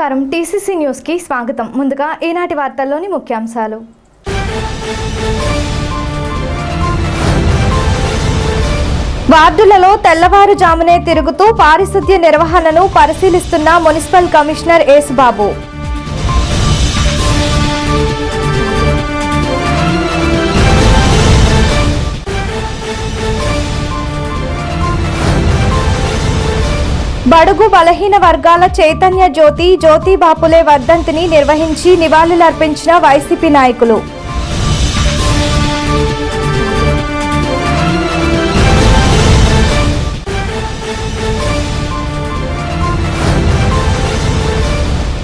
నమస్కారం TCC news కి స్వాగతం. ముందుగా ఈనాటి వార్తల్లోని ముఖ్యాంశాలు. వార్డులలో తెల్లవారుజామునే తిరుగుతూ పారిశుద్ధ్య నిర్వహణను పరిశీలిస్తున్న మున్సిపల్ కమిషనర్ యేసుబాబు. బడుగు బలహీన వర్గాల చైతన్య జ్యోతి బాపులే వర్ధంతిని నిర్వహించి నివాళులర్పించిన వైసీపీ నాయకులు.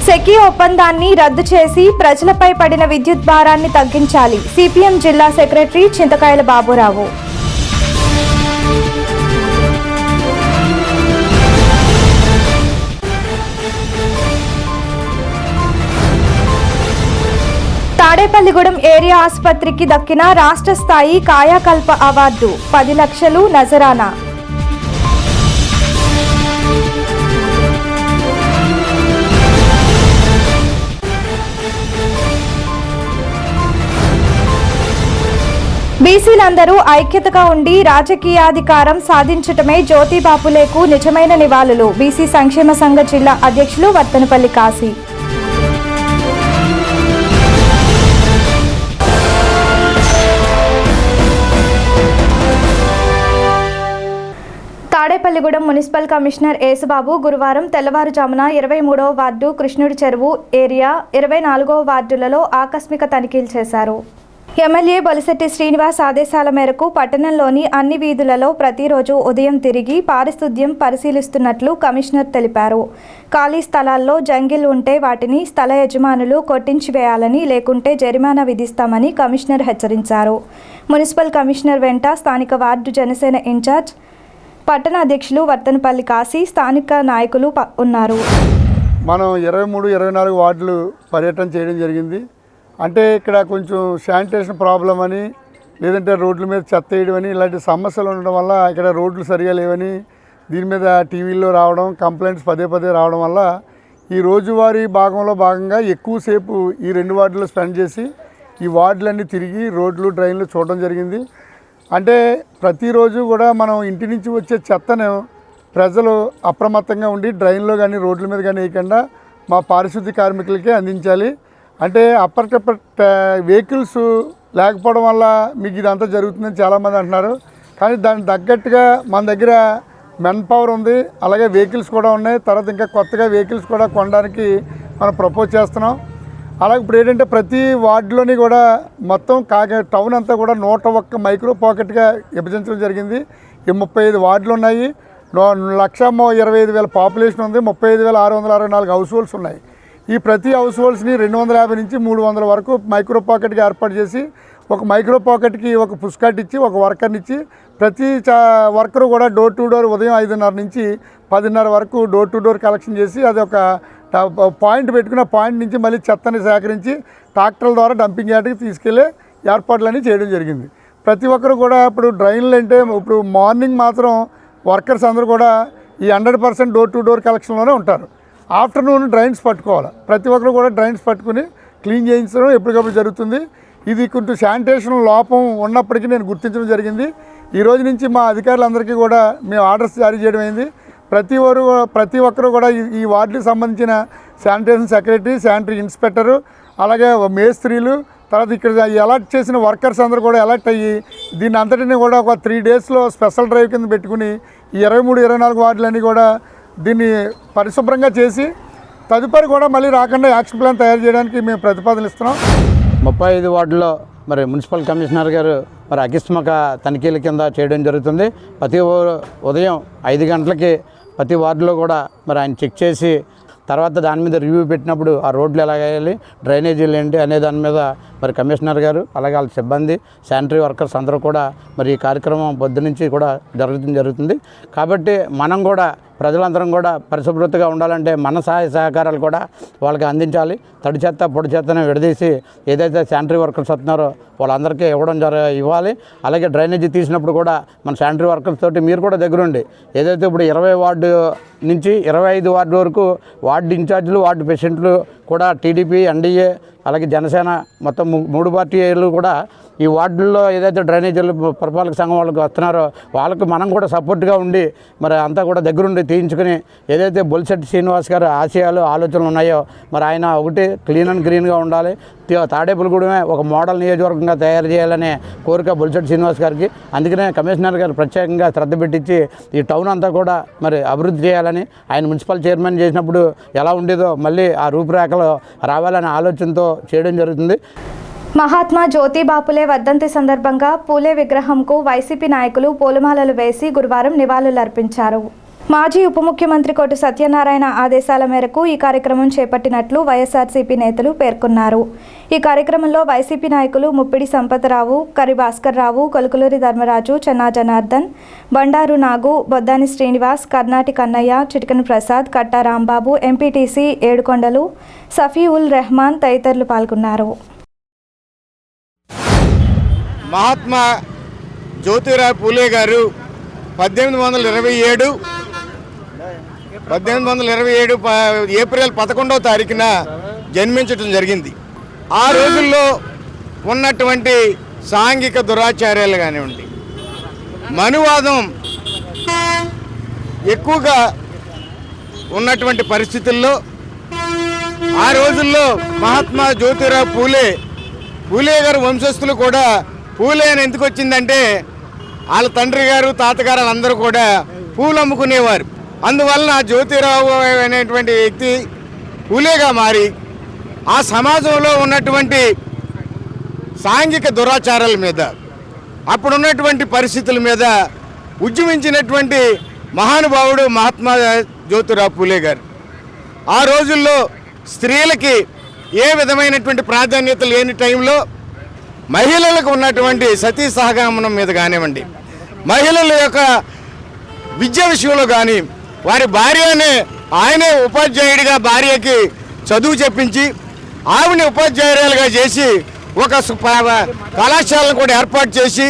సెకీ ఒప్పందాన్ని రద్దు చేసి ప్రజలపై పడిన విద్యుత్ భారాన్ని తగ్గించాలి. సిపిఎం జిల్లా సెక్రటరీ చింతకాయల బాబురావు. తాడేపల్లిగూడెం ఏరియా ఆసుపత్రికి దక్కిన రాష్ట్ర స్థాయి కాయాకల్ప అవార్డు, 10 లక్షలు నజరానా. బీసీలందరూ ఐక్యతగా ఉండి రాజకీయాధికారం సాధించటమే జ్యోతి బాపులేకు నిజమైన నివాళులు. బీసీ సంక్షేమ సంఘ జిల్లా అధ్యక్షులు వర్తనపల్లి కాశీ. తాడేపల్లిగూడెం మున్సిపల్ కమిషనర్ యేసుబాబు గురువారం తెల్లవారుజామున 23వ వార్డు కృష్ణుడి చెరువు ఏరియా 24వ వార్డులలో ఆకస్మిక తనిఖీలు చేశారు. ఎమ్మెల్యే బొలిశెట్టి శ్రీనివాస్ ఆదేశాల మేరకు పట్టణంలోని అన్ని వీధులలో ప్రతిరోజు ఉదయం తిరిగి పారిశుద్ధ్యం పరిశీలిస్తున్నట్లు కమిషనర్ తెలిపారు. ఖాళీ స్థలాల్లో జంగిల్ ఉంటే వాటిని స్థల యజమానులు కొట్టించివేయాలని, లేకుంటే జరిమానా విధిస్తామని కమిషనర్ హెచ్చరించారు. మున్సిపల్ కమిషనర్ వెంట స్థానిక వార్డు జనసేన ఇన్ఛార్జ్ పట్టణ అధ్యక్షులు వర్తనపల్లి కాశీ, స్థానిక నాయకులు ఉన్నారు. మనం 23, 24 వార్డులు పర్యటన చేయడం జరిగింది. అంటే ఇక్కడ కొంచెం శానిటేషన్ ప్రాబ్లం అని, లేదంటే రోడ్ల మీద చెత్త వేయడం అని, ఇలాంటి సమస్యలు ఉండడం వల్ల ఇక్కడ రోడ్లు సరిగా లేవని దీని మీద టీవీల్లో రావడం, కంప్లైంట్స్ పదే రావడం వల్ల ఈ రోజువారీ భాగంగా ఎక్కువసేపు ఈ 2 వార్డులు స్పెండ్ చేసి ఈ వార్డులన్నీ తిరిగి రోడ్లు, డ్రైన్లు చూడడం జరిగింది. అంటే ప్రతిరోజు కూడా మనం ఇంటి నుంచి వచ్చే చెత్తను ప్రజలు అప్రమత్తంగా ఉండి డ్రైన్లో కానీ రోడ్ల మీద కానీ వేయకుండా మా పారిశుద్ధ్య కార్మికులకే అందించాలి. అంటే అప్పటికప్పుడు వెహికల్స్ లేకపోవడం వల్ల మీకు ఇదంతా జరుగుతుందని చాలామంది అంటున్నారు. కానీ దానికి తగ్గట్టుగా మన దగ్గర మెన్ పవర్ ఉంది, అలాగే వెహికల్స్ కూడా ఉన్నాయి. తర్వాత ఇంకా కొత్తగా వెహికల్స్ కూడా కొనడానికి మనం ప్రపోజ్ చేస్తున్నాం. అలాగే ఇప్పుడు ఏంటంటే ప్రతి వార్డులోని కూడా మొత్తం టౌన్ అంతా కూడా 101 మైక్రో పాకెట్గా విభజించడం జరిగింది. ఈ 35 వార్డులు ఉన్నాయి. 1,25,000 పాపులేషన్ ఉంది. 35,664 హౌస్ హోల్డ్స్ ఉన్నాయి. ఈ ప్రతి హౌస్ హోల్డ్స్ని 250 నుంచి 300 వరకు మైక్రో పాకెట్గా ఏర్పాటు చేసి, ఒక మైక్రో పాకెట్కి ఒక పుష్కాట్ ఇచ్చి, ఒక వర్కర్ని ఇచ్చి, ప్రతి వర్కరు కూడా డోర్ టు డోర్ ఉదయం 5:30 నుంచి 10:30 వరకు డోర్ టు డోర్ కలెక్షన్ చేసి, అది ఒక పాయింట్ పెట్టుకున్న పాయింట్ నుంచి మళ్ళీ చెత్తని సేకరించి ట్రాక్టర్ల ద్వారా డంపింగ్ యార్డ్కి తీసుకెళ్లే ఏర్పాట్లన్నీ చేయడం జరిగింది. ప్రతి ఒక్కరు కూడా ఇప్పుడు డ్రైన్లు అంటే ఇప్పుడు మార్నింగ్ మాత్రం వర్కర్స్ అందరూ కూడా ఈ 100% డోర్ టు డోర్ కలెక్షన్లోనే ఉంటారు. ఆఫ్టర్నూన్ డ్రైన్స్ పట్టుకోవాలి. ప్రతి ఒక్కరు కూడా డ్రైన్స్ పట్టుకుని క్లీన్ చేయించడం ఎప్పటికప్పుడు జరుగుతుంది. ఇది కొంచెం శానిటేషన్ లోపం ఉన్నప్పటికీ నేను గుర్తించడం జరిగింది. ఈ రోజు నుంచి మా అధికారులందరికీ కూడా మేము ఆర్డర్స్ జారీ చేయడం అయింది. ప్రతి ఒక్కరు కూడా ఈ వార్డుకి సంబంధించిన శానిటేషన్ సెక్రటరీ, శానిటరీ ఇన్స్పెక్టరు, అలాగే మేస్త్రీలు, తర్వాత ఇక్కడ అలర్ట్ చేసిన వర్కర్స్ అందరూ కూడా అలర్ట్ అయ్యి దీన్ని అంతటిని కూడా ఒక 3 డేస్లో స్పెషల్ డ్రైవ్ కింద పెట్టుకుని ఈ 23, 24 వార్డులన్నీ కూడా దీన్ని పరిశుభ్రంగా చేసి తదుపరి కూడా మళ్ళీ రాకుండా యాక్షన్ ప్లాన్ తయారు చేయడానికి మేము ప్రతిపాదనలు ఇస్తున్నాం. 35 వార్డులో మరి మున్సిపల్ కమిషనర్ గారు మరి అకస్మాక తనిఖీల కింద చేయడం జరుగుతుంది. ప్రతి ఉదయం 5 గంటలకి ప్రతి వార్డులో కూడా మరి ఆయన చెక్ చేసి తర్వాత దాని మీద రివ్యూ పెట్టినప్పుడు ఆ రోడ్లు ఎలా వేయాలి, డ్రైనేజీలు ఏంటి అనే దాని మీద మరి కమిషనర్ గారు, అలాగే వాళ్ళ సిబ్బంది, శానిటరీ వర్కర్స్ అందరూ కూడా మరి ఈ కార్యక్రమం పొద్దు నుంచి కూడా జరుగుతుంది. కాబట్టి మనం కూడా ప్రజలందరం కూడా పరిశుభ్రతగా ఉండాలంటే మన సహాయ సహకారాలు కూడా వాళ్ళకి అందించాలి. తడి చెత్త పొడి చెత్తను విడదీసి ఏదైతే శానిటరీ వర్కర్స్ వస్తున్నారో వాళ్ళందరికీ ఇవ్వాలి. అలాగే డ్రైనేజీ తీసినప్పుడు కూడా మన శానిటరీ వర్కర్స్ తోటి మీరు కూడా దగ్గరుండి ఏదైతే ఇప్పుడు 20 వార్డు నుంచి 25 వార్డు వరకు వార్డు ఇన్ఛార్జీలు వార్డు పేషెంట్లు కూడా టీడీపీ ఎన్డీఏ అలాగే జనసేన మొత్తం 3 పార్టీలు కూడా ఈ వార్డుల్లో ఏదైతే డ్రైనేజీలు పురపాలక సంఘం వాళ్ళకి వస్తున్నారో వాళ్ళకు మనం కూడా సపోర్ట్గా ఉండి మరి అంతా కూడా దగ్గరుండి తీయించుకుని ఏదైతే బొలిశెట్టి శ్రీనివాస్ గారు ఆశయాలు ఆలోచనలు ఉన్నాయో మరి ఆయన ఒకటి క్లీన్ అండ్ గ్రీన్గా ఉండాలి. తాడేపల్లిగూడెమే ఒక మోడల్ నియోజకవర్గంగా తయారు చేయాలనే కోరిక బొలిశెట్టి శ్రీనివాస్ గారికి. అందుకనే కమిషనర్ గారు ప్రత్యేకంగా శ్రద్ధ పెట్టించి ఈ టౌన్ అంతా కూడా మరి అభివృద్ధి చేయాలని ఆయన మున్సిపల్ చైర్మన్ చేసినప్పుడు ఎలా ఉండేదో మళ్ళీ ఆ రూపురేఖలు రావాలనే ఆలోచనతో చేయడం జరుగుతుంది. మహాత్మా జ్యోతిబా పూలే వర్ధంతి సందర్భంగా పూలే విగ్రహంకు వైసీపీ నాయకులు పూలమాలలు వేసి గురువారం నివాళులర్పించారు. మాజీ ఉప ముఖ్యమంత్రి కోట సత్యనారాయణ ఆదేశాల మేరకు ఈ కార్యక్రమం చేపట్టినట్లు వైఎస్ఆర్సీపీ నేతలు పేర్కొన్నారు. ఈ కార్యక్రమంలో వైసీపీ నాయకులు ముప్పిడి సంపతరావు, కరి భాస్కర్ రావు, కొలుకులూరి ధర్మరాజు, చెన్నా జనార్దన్, బండారు నాగు, బొద్దాని శ్రీనివాస్, కర్నాటి కన్నయ్య, చిటికన్ ప్రసాద్, కట్టా రాంబాబు, ఎంపీటీసీ ఏడుకొండలు, సఫీఉల్ రెహమాన్ తదితరులు పాల్గొన్నారు. మహాత్మా జ్యోతిరావు పూలే గారు 1827 ఏప్రిల్ 11వ తారీఖున జన్మించడం జరిగింది. ఆ రోజుల్లో ఉన్నటువంటి సాంఘిక దురాచార్యాలు కానివ్వండి, మనువాదం ఎక్కువగా ఉన్నటువంటి పరిస్థితుల్లో ఆ రోజుల్లో మహాత్మా జ్యోతిరావు పూలే గారు వంశస్థులు కూడా పూలే అని ఎందుకు వచ్చిందంటే వాళ్ళ తండ్రి గారు తాతగారు అందరూ కూడా పూలు అమ్ముకునేవారు. అందువలన జ్యోతిరావు అనేటువంటి వ్యక్తి పూలేగా మారి ఆ సమాజంలో ఉన్నటువంటి సాంఘిక దురాచారాల మీద అప్పుడున్నటువంటి పరిస్థితుల మీద ఉద్యమించినటువంటి మహానుభావుడు మహాత్మా జ్యోతిరావు పూలే గారు. ఆ రోజుల్లో స్త్రీలకి ఏ విధమైనటువంటి ప్రాధాన్యత లేని టైంలో మహిళలకు ఉన్నటువంటి సతీ సహగమనం మీద కానివ్వండి, మహిళల యొక్క విద్య విషయంలో కానీ వారి భార్యనే ఆయనే ఉపాధ్యాయుడిగా భార్యకి చదువు చెప్పించి ఆవిడని ఉపాధ్యాయురాలుగా చేసి ఒక కళాశాలను కూడా ఏర్పాటు చేసి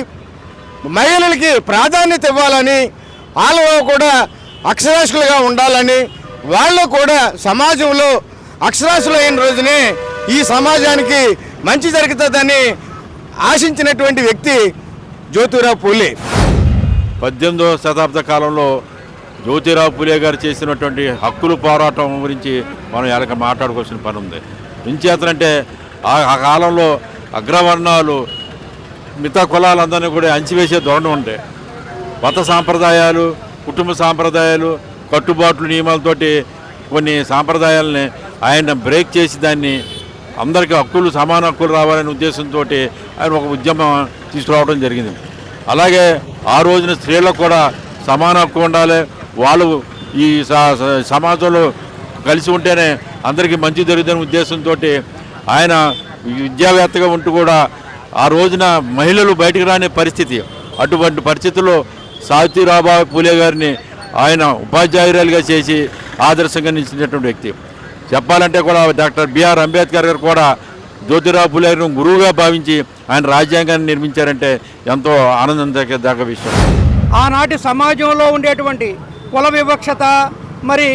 మహిళలకి ప్రాధాన్యత ఇవ్వాలని, వాళ్ళలో కూడా అక్షరాస్యులుగా ఉండాలని, వాళ్ళు కూడా సమాజంలో అక్షరాస్యులైన రోజునే ఈ సమాజానికి మంచి జరుగుతుందని ఆశించినటువంటి వ్యక్తి జ్యోతిరావు పూలే. 18వ శతాబ్ద కాలంలో జ్యోతిరావు పూలే గారు చేసినటువంటి హక్కుల పోరాటం గురించి మనం ఎలాగ మాట్లాడుకోవాల్సిన పని ఉంది. ఎంచేతనంటే ఆ కాలంలో అగ్రవర్ణాలు మిగతా కులాలందరినీ కూడా అంచివేసే ధోరణి ఉండే మత సాంప్రదాయాలు, కుటుంబ సాంప్రదాయాలు, కట్టుబాట్లు, నియమాలతోటి కొన్ని సాంప్రదాయాలని ఆయన బ్రేక్ చేసి దాన్ని అందరికీ హక్కులు సమాన హక్కులు రావాలనే ఉద్దేశంతో ఆయన ఒక ఉద్యమం తీసుకురావడం జరిగింది. అలాగే ఆ రోజున స్త్రీలకు కూడా సమాన హక్కు ఉండాలి, వాళ్ళు ఈ సమాజంలో కలిసి ఉంటేనే అందరికీ మంచి జరుగుతున్న ఉద్దేశంతో ఆయన విద్యావేత్తగా ఉంటూ కూడా ఆ రోజున మహిళలు బయటకు రాని పరిస్థితి, అటువంటి పరిస్థితుల్లో సావిత్రిబాయి పూలే గారిని ఆయన ఉపాధ్యాయురాలుగా చేసి ఆదర్శంగా నిలిచినటువంటి వ్యక్తి. చెప్పాలంటే కూడా డాక్టర్ బిఆర్ అంబేద్కర్ గారు కూడా జ్యోతిరావు పూలే గారిని గురువుగా భావించి ఆయన రాజ్యాంగాన్ని నిర్మించారంటే ఎంతో ఆనందదాయక విషయం. ఆనాటి సమాజంలో ఉండేటువంటి కుల వివక్షత మరి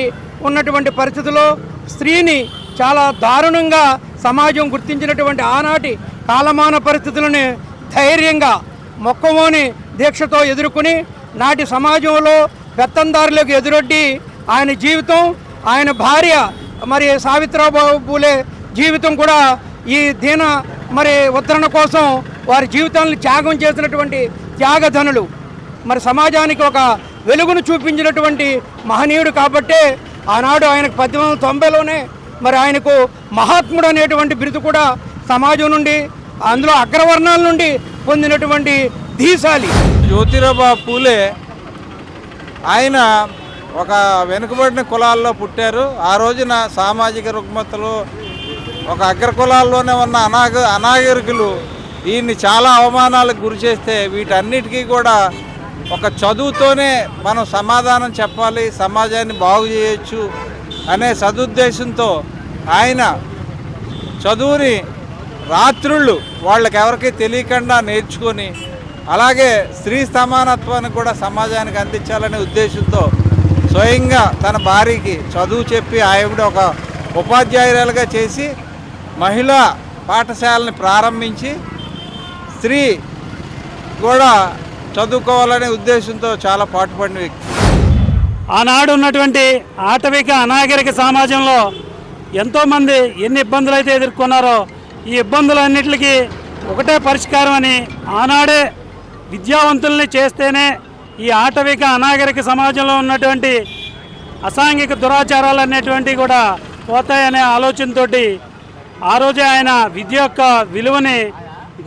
ఉన్నటువంటి పరిస్థితుల్లో స్త్రీని చాలా దారుణంగా సమాజం గుర్తించినటువంటి ఆనాటి కాలమాన పరిస్థితులను ధైర్యంగా మొక్కమోని దీక్షతో ఎదుర్కొని నాటి సమాజంలో పెత్తందారులకు ఎదురొడ్డి ఆయన జీవితం, ఆయన భార్య మరి సావిత్రిబాయి పూలే జీవితం కూడా ఈ దీన మరి ఉద్ధరణ కోసం వారి జీవితాలను త్యాగం చేసినటువంటి త్యాగధనులు, మరి సమాజానికి ఒక వెలుగును చూపించినటువంటి మహనీయుడు. కాబట్టే ఆనాడు ఆయనకు 1890లోనే మరి ఆయనకు మహాత్ముడు అనేటువంటి బిరుదు కూడా సమాజం నుండి, అందులో అగ్రవర్ణాల నుండి పొందినటువంటి ధీశాలి. జ్యోతిరావు పూలే ఆయన ఒక వెనుకబడిన కులాల్లో పుట్టారు. ఆ రోజున సామాజిక రుగ్మతలు, ఒక అగ్ర కులాల్లోనే ఉన్న అనాగరికులు ఈయన్ని చాలా అవమానాలకు గురి చేస్తే వీటన్నిటికీ కూడా ఒక చదువుతోనే మనం సమాధానం చెప్పాలి, సమాజాన్ని బాగు చేయొచ్చు అనే సదుద్దేశంతో ఆయన చదువుని రాత్రుళ్ళు వాళ్ళకి ఎవరికి తెలియకుండా నేర్చుకొని అలాగే స్త్రీ సమానత్వాన్ని కూడా సమాజానికి అందించాలనే ఉద్దేశంతో స్వయంగా తన భార్యకి చదువు చెప్పి ఆవిడ ఒక ఉపాధ్యాయురాలుగా చేసి మహిళా పాఠశాలని ప్రారంభించి స్త్రీ కూడా చదువుకోవాలనే ఉద్దేశంతో చాలా పాటుపడిన వ్యక్తి. ఆనాడు ఉన్నటువంటి ఆటవిక అనాగరిక సమాజంలో ఎంతోమంది ఎన్ని ఇబ్బందులు అయితే ఎదుర్కొన్నారో ఈ ఇబ్బందులన్నిటికీ ఒకటే పరిష్కారం అని ఆనాడే విద్యావంతుల్ని చేస్తేనే ఈ ఆటవిక అనాగరిక సమాజంలో ఉన్నటువంటి అసాంఘిక దురాచారాలు అనేటువంటివి కూడా పోతాయనే ఆలోచనతో ఆ రోజే ఆయన విద్య యొక్క విలువని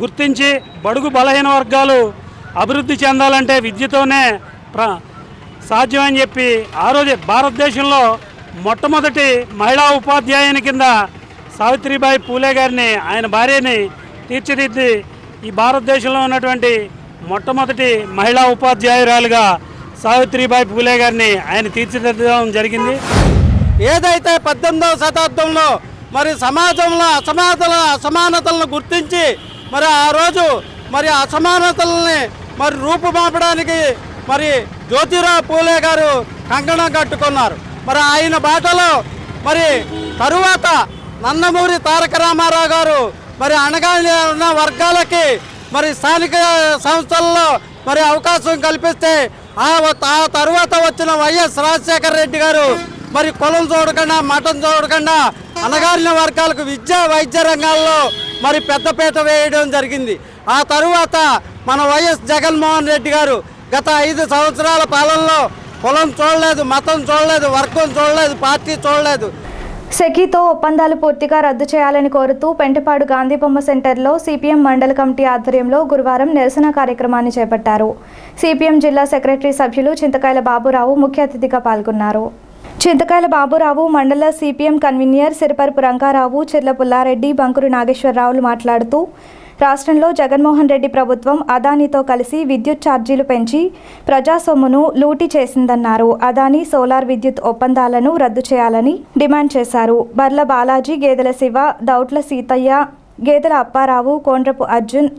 గుర్తించి బడుగు బలహీన వర్గాలు అభివృద్ధి చెందాలంటే విద్యతోనే సాధ్యమని చెప్పి ఆ రోజే భారతదేశంలో మొట్టమొదటి మహిళా ఉపాధ్యాయుని కింద సావిత్రిబాయి పూలే గారిని ఆయన భార్యని తీర్చిదిద్ది ఈ భారతదేశంలో ఉన్నటువంటి మొట్టమొదటి మహిళా ఉపాధ్యాయురాలుగా సావిత్రిబాయి పూలే గారిని ఆయన తీర్చిదిద్దడం జరిగింది. ఏదైతే 18వ శతాబ్దంలో మరి సమాజంలో అసమానతలను గుర్తించి మరి ఆ రోజు మరి అసమానతల్ని మరి రూపుమాపడానికి మరి జ్యోతిరావు పూలే గారు కంకణం కట్టుకున్నారు. మరి ఆయన బాటలో మరి తరువాత నందమూరి తారక రామారావు గారు మరి అణగారిన వర్గాలకి మరి స్థానిక సంస్థల్లో మరి అవకాశం కల్పిస్తే ఆ తరువాత వచ్చిన వైఎస్ రాజశేఖర రెడ్డి గారు మరి కులం చూడకుండా మతం చూడకుండా అణగారిన వర్గాలకు విద్యా వైద్య రంగాల్లో మరి పెద్దపీట వేయడం జరిగింది. ఆ తరువాత మన వైఎస్ జగన్మోహన్ రెడ్డి గారు గత 5 సంవత్సరాల పాలనలో కులం చూడలేదు, మతం చూడలేదు, వర్గం చూడలేదు, పార్టీ చూడలేదు. సెకీతో ఒప్పందాలు పూర్తిగా రద్దు చేయాలని కోరుతూ పెంటపాడు గాంధీ బొమ్మ సెంటర్లో సిపిఎం మండల కమిటీ ఆధ్వర్యంలో గురువారం నిరసన కార్యక్రమాన్ని చేపట్టారు. సిపిఎం జిల్లా సెక్రటరీ సభ్యులు చింతకాయల బాబురావు ముఖ్య అతిథిగా పాల్గొన్నారు. చింతకాయల బాబురావు, మండల సిపిఎం కన్వీనర్ సిరిపరపు రంగారావు, చిర్ల పుల్లారెడ్డి, బంకురు నాగేశ్వరరావులు మాట్లాడుతూ రాష్ట్రంలో జగన్మోహన్ రెడ్డి ప్రభుత్వం అదానీతో కలిసి విద్యుత్ ఛార్జీలు పెంచి ప్రజాసొమ్మును లూటీ చేసిందన్నారు. అదానీ సోలార్ విద్యుత్ ఒప్పందాలను రద్దు చేయాలని డిమాండ్ చేశారు. బర్ల బాలాజీ, గేదెల శివ, దౌట్ల సీతయ్య, గేదెల అప్పారావు, కోండ్రపు అర్జున్,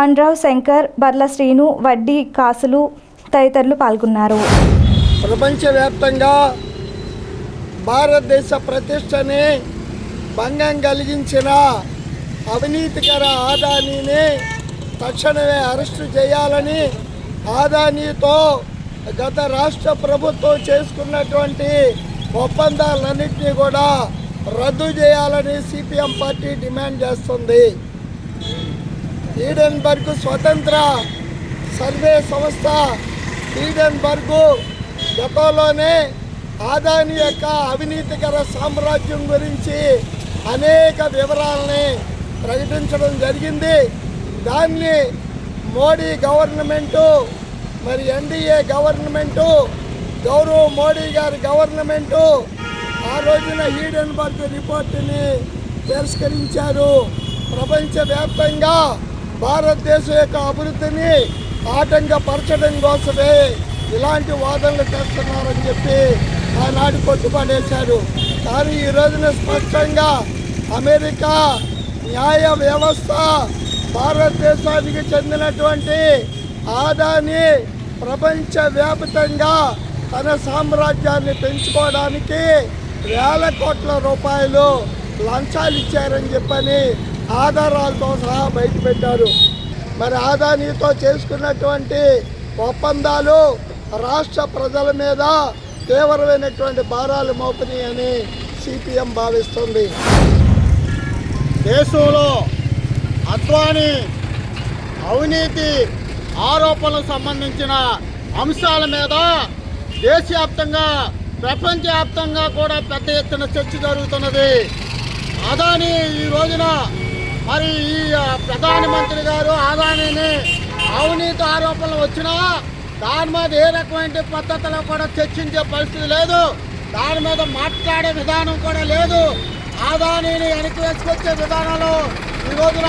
అండ్రావ్ శంకర్, బర్ల శ్రీను, వడ్డీ కాసులు తదితరులు పాల్గొన్నారు. ప్రపంచవ్యాప్తంగా భారతదేశ ప్రతిష్టని భంగం కలిగించిన అవినీతికర ఆదానీని తక్షణమే అరెస్టు చేయాలని, ఆదానీతో గత రాష్ట్ర ప్రభుత్వం చేసుకున్నటువంటి ఒప్పందాలన్నింటినీ కూడా రద్దు చేయాలని సిపిఎం పార్టీ డిమాండ్ చేస్తుంది. ఈడెన్బర్గ్ స్వతంత్ర సర్వే సంస్థ ఈడెన్బర్గ్ గతంలోనే ఆదాని యొక్క అవినీతికర సామ్రాజ్యం గురించి అనేక వివరాలని ప్రకటించడం జరిగింది. దాన్ని మోడీ గవర్నమెంటు మరి ఎన్డీఏ గవర్నమెంటు గౌరవ్ మోడీ గారి గవర్నమెంటు ఆ రోజున ఈడెన్బర్గ్ రిపోర్టుని తిరస్కరించారు. ప్రపంచవ్యాప్తంగా భారతదేశం యొక్క అభివృద్ధిని ఆటంకపరచడం కోసమే ఇలాంటి వాదనలు చేస్తున్నారని చెప్పి ఆనాడు కొట్టుపడేశారు. కానీ ఈ రోజున స్పష్టంగా అమెరికా న్యాయ వ్యవస్థ భారతదేశానికి చెందినటువంటి ఆదాని ప్రపంచవ్యాప్తంగా తన సామ్రాజ్యాన్ని పెంచుకోవడానికి వేల కోట్ల రూపాయలు లంచాలు ఇచ్చారని చెప్పని ఆధారాలతో సహా బయటపెట్టారు. మరి ఆదానీతో చేసుకున్నటువంటి ఒప్పందాలు రాష్ట్ర ప్రజల మీద తీవ్రమైనటువంటి భారాలు మోపుతాయని సిపిఎం భావిస్తుంది. దేశంలో అద్వానీ అవినీతి ఆరోపణలకు సంబంధించిన అంశాల మీద దేశవ్యాప్తంగా ప్రపంచవ్యాప్తంగా కూడా పెద్ద ఎత్తున చర్చ జరుగుతున్నది. అదానీ ఈ రోజున మరి ఈ ప్రధానమంత్రి గారు అదానీని అవినీతి ఆరోపణలు వచ్చినా దాని మీద ఏ రకమైన పద్ధతిలో కూడా చర్చించే పరిస్థితి లేదు. దాని మీద మాట్లాడే విధానం కూడా లేదు. అదానీని వెనక్కి వేసుకొచ్చే విధానంలో ఈ రోజున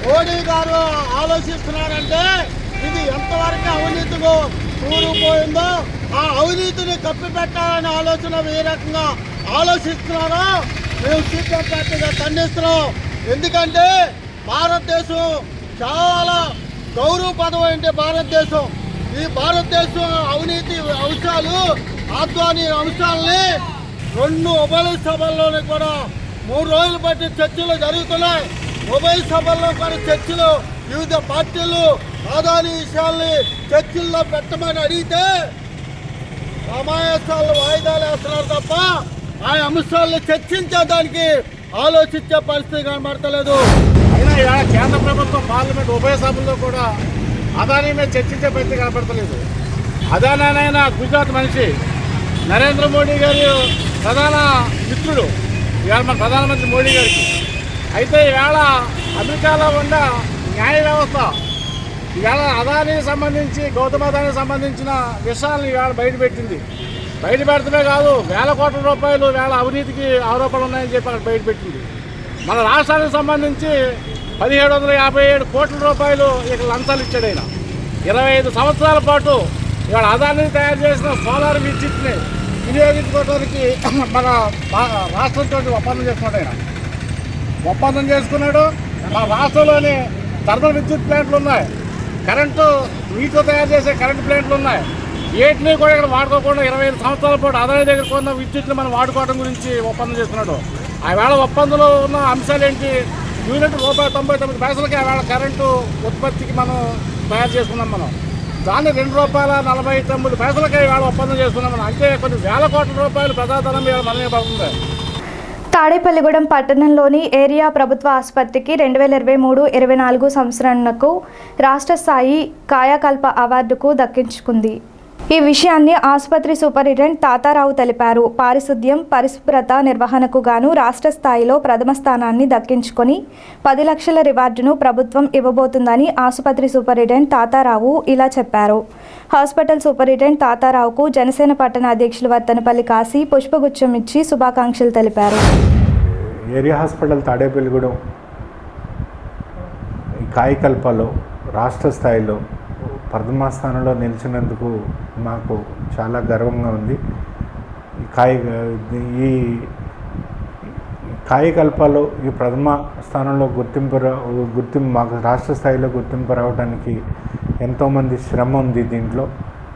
మోడీ గారు ఆలోచిస్తున్నారంటే ఇది ఎంతవరకు అవినీతిలో కూరుకుపోయిందో ఆ అవినీతిని కప్పిపెట్టాలనే ఆలోచన ఏ రకంగా ఆలోచిస్తున్నారో మేము సిపిఎం పార్టీగా ఖండిస్తున్నాం. ఎందుకంటే భారతదేశం చాలా గౌరవప్రదమైన భారతదేశం. ఈ భారతదేశం అవినీతి అంశాలు ఆద్వాని అంశాలని 2 ఉభయ సభల్లోనే కూడా 3 రోజులు బట్టి చర్చలు జరుగుతున్నాయి. ఉభయ సభల్లో కూడా చర్చలు వివిధ పార్టీలు ఆదాని విషయాల్ని చర్చల్లో పెట్టమని అడిగితే సమావేశాలు వాయిదాలు వేస్తున్నారు తప్ప ఆ అంశాలను చర్చించడానికి ఆలోచించే పరిస్థితి కనబడతలేదు. అయినా ఇవాళ కేంద్ర ప్రభుత్వం పార్లమెంట్ ఉభయ సభల్లో కూడా అదానీ మీద చర్చించే పరిస్థితి కనపడతలేదు. అదానైనా గుజరాత్ మనిషి నరేంద్ర మోడీ గారి ప్రధాన మిత్రుడు ఇవాళ మన ప్రధానమంత్రి మోడీ గారికి. అయితే ఈవేళ అమెరికాలో ఉన్న న్యాయ వ్యవస్థ ఇవాళ అదానికి సంబంధించి గౌతమ్ అదానికి సంబంధించిన విషయాలను ఇవాళ బయటపెట్టింది. బయట పెడతమే కాదు, వేల కోట్ల రూపాయలు వేల అవినీతికి ఆరోపణలు ఉన్నాయని చెప్పి అక్కడ బయటపెట్టింది. మన రాష్ట్రానికి సంబంధించి 1757 కోట్ల రూపాయలు ఇక్కడ లంచాలు ఇచ్చాడు ఆయన. 25 సంవత్సరాల పాటు ఇవాళ అదాన్ని తయారు చేసిన సోలార్ విద్యుత్ని వినియోగించుకోవడానికి మన రాష్ట్రంతో ఒప్పందం చేసుకున్నాడు. మన రాష్ట్రంలోని థర్మల్ విద్యుత్ ప్లాంట్లు ఉన్నాయి, కరెంటు నీటితో తయారు చేసే కరెంటు ప్లాంట్లు ఉన్నాయి. వీటిని కూడా ఇక్కడ వాడుకోకుండా 25 సంవత్సరాల పాటు అదాని దగ్గర కొన్న విద్యుత్ని మనం వాడుకోవడం గురించి ఒప్పందం చేస్తున్నాడు. ఆవేళ ఒప్పందంలో ఉన్న అంశాలు ఏంటి? యూనిట్ ₹99 ఆవేళ కరెంటు ఉత్పత్తికి మనం తయారు చేసుకున్నాం. మనం దాన్ని ₹2.49 ఇవాళ ఒప్పందం చేసుకున్నాం. మనం అంటే కొన్ని వేల కోట్ల రూపాయలు ప్రజాధనం మనమే పడుతుంది. తాడేపల్లిగూడెం పట్టణంలోని ఏరియా ప్రభుత్వ ఆసుపత్రికి 2023-24 సంవత్సరానికి రాష్ట్ర స్థాయి కాయకల్ప అవార్డుకు దక్కించుకుంది. ఈ విషయాన్ని ఆసుపత్రి సూపరింటెండెంట్ తాతారావు తెలిపారు. పారిశుద్ధ్యం, పరిశుభ్రత నిర్వహణకు గాను రాష్ట్ర స్థాయిలో ప్రథమ స్థానాన్ని దక్కించుకొని 10 లక్షల రివార్డును ప్రభుత్వం ఇవ్వబోతుందని ఆసుపత్రి సూపరింటెండెంట్ తాతారావు ఇలా చెప్పారు. హాస్పిటల్ సూపరింటెండెంట్ తాతారావుకు జనసేన పట్టణ అధ్యక్షులు వత్తనపల్లి కాశీ పుష్పగుచ్చం ఇచ్చి శుభాకాంక్షలు తెలిపారు. ఏరియా హాస్పిటల్ తాడేపల్లిగూడెం కాయకల్పలో రాష్ట్ర స్థాయిలో ప్రథమ స్థానంలో నిలిచినందుకు మాకు చాలా గర్వంగా ఉంది. ఈ కాయకల్పలో ఈ ప్రథమ స్థానంలో గుర్తింపు మాకు రాష్ట్ర స్థాయిలో గుర్తింపు రావడానికి ఎంతోమంది శ్రమ ఉంది. దీంట్లో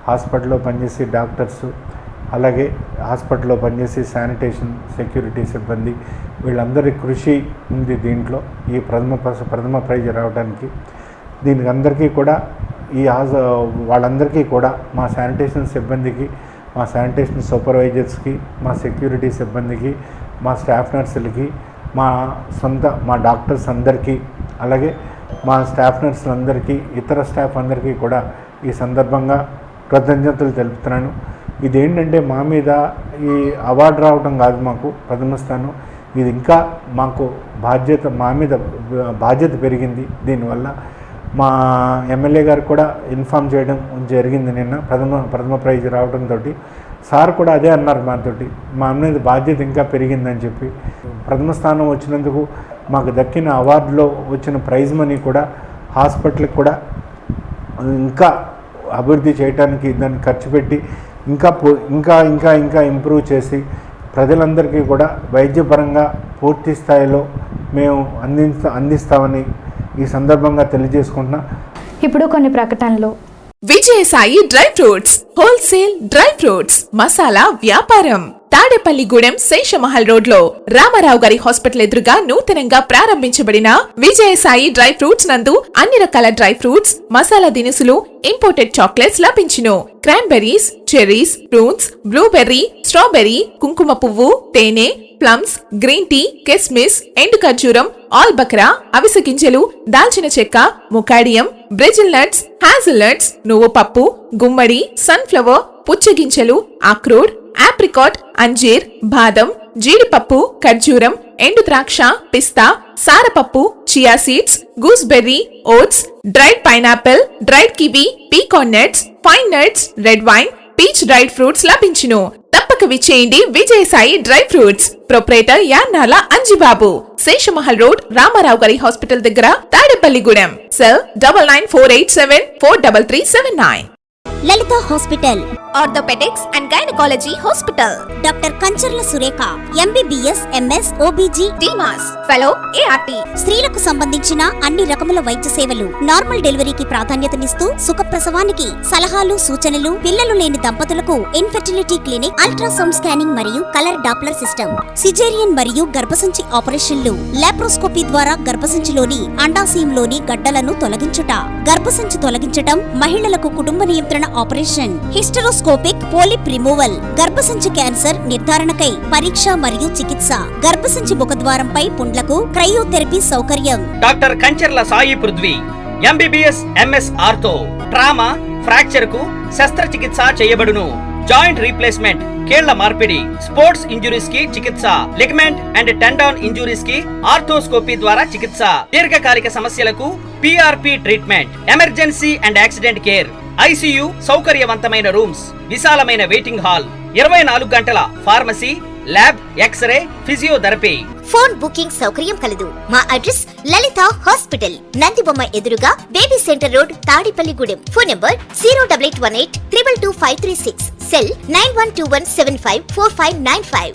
హాస్పిటల్లో పనిచేసే డాక్టర్స్, అలాగే హాస్పిటల్లో పనిచేసే శానిటేషన్ సెక్యూరిటీ సిబ్బంది వీళ్ళందరి కృషి ఉంది దీంట్లో ఈ ప్రథమ ప్రైజ్ రావడానికి. దీనికి అందరికీ కూడా వాళ్ళందరికీ కూడా మా శానిటేషన్ సిబ్బందికి, మా శానిటేషన్ సూపర్వైజర్స్కి, మా సెక్యూరిటీ సిబ్బందికి, మా స్టాఫ్ నర్సులకి, మా డాక్టర్స్ అందరికీ, అలాగే మా స్టాఫ్ నర్సులందరికీ, ఇతర స్టాఫ్ అందరికీ కూడా ఈ సందర్భంగా కృతజ్ఞతలు తెలుపుతున్నాను. ఇదేంటంటే మా మీద ఈ అవార్డు రావడం కాదు మాకు ప్రథమ స్థానం, ఇది ఇంకా మాకు మా మీద బాధ్యత పెరిగింది. దీనివల్ల మా ఎమ్మెల్యే గారు కూడా ఇన్ఫామ్ చేయడం జరిగింది. నిన్న ప్రథమ ప్రైజ్ రావడంతో సార్ కూడా అదే అన్నారు మాతోటి, మా మీద బాధ్యత ఇంకా పెరిగిందని చెప్పి. ప్రథమ స్థానం వచ్చినందుకు మాకు దక్కిన అవార్డులో వచ్చిన ప్రైజ్ మనీ కూడా హాస్పిటల్కి కూడా ఇంకా అభివృద్ధి చేయడానికి దాన్ని ఖర్చు పెట్టి ఇంకా ఇంప్రూవ్ చేసి ప్రజలందరికీ కూడా వైద్యపరంగా పూర్తి స్థాయిలో మేము అందిస్తామని ఈ సందర్భంగా తెలియజేసుకుంటున్నా. ఇప్పుడు కొన్ని ప్రకటనలు. Vijayasai dry fruits wholesale dry fruits masala వ్యాపారం తాడేపల్లిగూడెం శేషమహల్ రోడ్ లో రామారావు గారి హాస్పిటల్ ఎదురుగా నూతనంగా ప్రారంభించబడిన విజయసాయి డ్రై ఫ్రూట్స్ నందు అన్ని రకాల డ్రై ఫ్రూట్స్, మసాలా దినుసులు, ఇంపోర్టెడ్ చాక్లెట్స్ లభించును. Cranberries, cherries, fruits, blueberry, strawberry, కుంకుమ పువ్వు, తేనె, ప్లమ్స్, గ్రీన్ టీ, కిస్మిస్, ఎండు ఖర్జూరం, ఆల్ బక్రా, అవిసె గింజలు, దాల్చిన చెక్క, ముకాడియం, బ్రెజిల్ నట్స్, హ్యాజిల్ నట్స్, నువ్వు పప్పు, గుమ్మడి, సన్ఫ్లవర్, పుచ్చగింజలు, అక్రోడ్, ఆప్రికాట్, అంజీర్, బాదం, జీడిపప్పు, ఖర్జూరం, ఎండు ద్రాక్ష, పిస్తా, సారపప్పు, chia seeds, gooseberry, oats, dried pineapple, dried kiwi, pecan nuts, pine nuts, red wine, peach dried fruits లభించును. తప్పక విచ్చేయండి Vijayasai dry fruits. Proprietor Yannala Anjibabu, Seshamahal road, Ramarao గారి హాస్పిటల్ దగ్గర, Tadepalligudem. Cell 9948743379. Lalitha hospital, orthopaedics and gynaecology hospital, doctor Kancharla Surekha MBBS MS OBG డీమాస్ fellow ART, స్త్రీలకు సంబంధించిన అన్ని రకముల వైద్య సేవలు, నార్మల్ డెలివరీకి ప్రాధాన్యతనిస్తూ సుఖప్రసవానికి సలహాలు సూచనలు, పిల్లలు లేని దంపతులకు ఇన్ఫెర్టిలిటీ క్లినిక్, అల్ట్రాసౌండ్ స్కానింగ్ మరియు కలర్ డాప్లర్ సిస్టమ్, సిజేరియన్ మరియు గర్భసంచి ఆపరేషన్లు, లాప్రోస్కోపీ ద్వారా గర్భసంచిలోని అండాశయంలోని గడ్డలను తొలగించుట, గర్భసంచి తొలగించటం, మహిళలకు కుటుంబ నియంత్రణ ఆపరేషన్, హిస్టరోస్కోపిక్ పోలిప్ రిమూవల్, గర్భసంచి క్యాన్సర్ నిర్ధారణకై పరీక్ష మరియు చికిత్స, గర్భసంచి ముఖద్వారంపై పుండ్లకు క్రయోథెరపీ సౌకర్యం. Doctor Kancharla Sai Prithvi MBBS MS ortho, trauma, fracture కు శస్త్రచికిత్స చేయబడును. జాయింట్ రీప్లేస్మెంట్, కీళ్ల మార్పిడి, స్పోర్ట్స్ ఇంజురీస్ కి చికిత్స, లిగమెంట్ అండ్ టెండాన్ ఇంజురీస్ కి ఆర్థోస్కోపీ ద్వారా చికిత్స, దీర్ఘకాలిక సమస్యలకు PRP treatment, emergency and accident care, ICU సౌకర్యవంతమైన రూమ్స్, విశాలమైన వెయిటింగ్ హాల్, 24 గంటల pharmacy, lab, x-ray, physiotherapy. Phone booking సౌకర్యం కలదు. మా అడ్రస్ లలిత హాస్పిటల్, నందిబొమ్మ ఎదురుగా baby centre road, Tadepalligudem. Phone number 08818 222 536, cell 9121754595.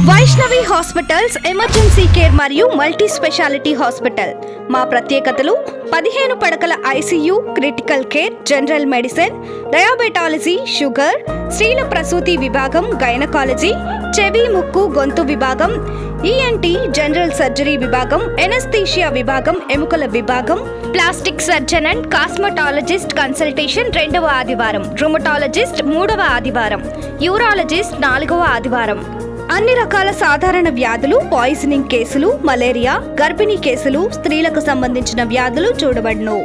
Vaishnavi hospitals emergency care మరియు మల్టీ స్పెషాలిటీ హాస్పిటల్. మా ప్రత్యేకతలు 15 పడకల ICU, critical care, general medicine, diabetology, sugar, స్త్రీల ప్రసూతి విభాగం, గైనకాలజీ, చెవి ముక్కు గొంతు విభాగం, ENT, జనరల్ సర్జరీ విభాగం, ఎనస్థీషియా విభాగం, ఎముకల విభాగం, plastic surgeon and cosmetologist consultation 2వ ఆదివారం, రుమటాలజిస్ట్ 3వ ఆదివారం, యూరాలజిస్ట్ 4వ ఆదివారం. అన్ని రకాల సాధారణ వ్యాధులు, పాయిజనింగ్ కేసులు, మలేరియా, గర్భిణీ కేసులు, స్త్రీలకు సంబంధించిన వ్యాధులు చూడబడును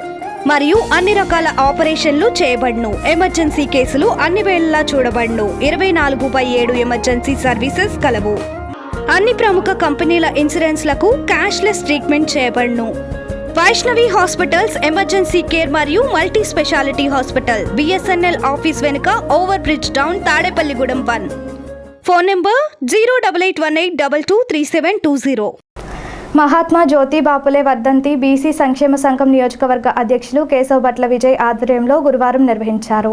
మరియు అన్ని రకాల ఆపరేషన్లు చేయబడును. ఎమర్జెన్సీ కేసులు అన్ని వేళలా చూడబడును. 24/7 ఎమర్జెన్సీ సర్వీసెస్ కలవు. అన్ని ప్రముఖ కంపెనీల ఇన్సూరెన్స్లకు క్యాష్లెస్ ట్రీట్మెంట్ చేయబడును. వైష్ణవి హాస్పిటల్స్ ఎమర్జెన్సీ కేర్ మరియు multi speciality hospital, BSNL office వెనుక, over bridge down, Tadepalligudem 1. Phone number 08818223720. Mahatma Jyoti Bapule వర్ధంతి బీసీ సంక్షేమ సంఘం నియోజకవర్గ అధ్యక్షులు కేశవ్ భట్ల విజయ్ ఆధ్వర్యంలో గురువారం నిర్వహించారు.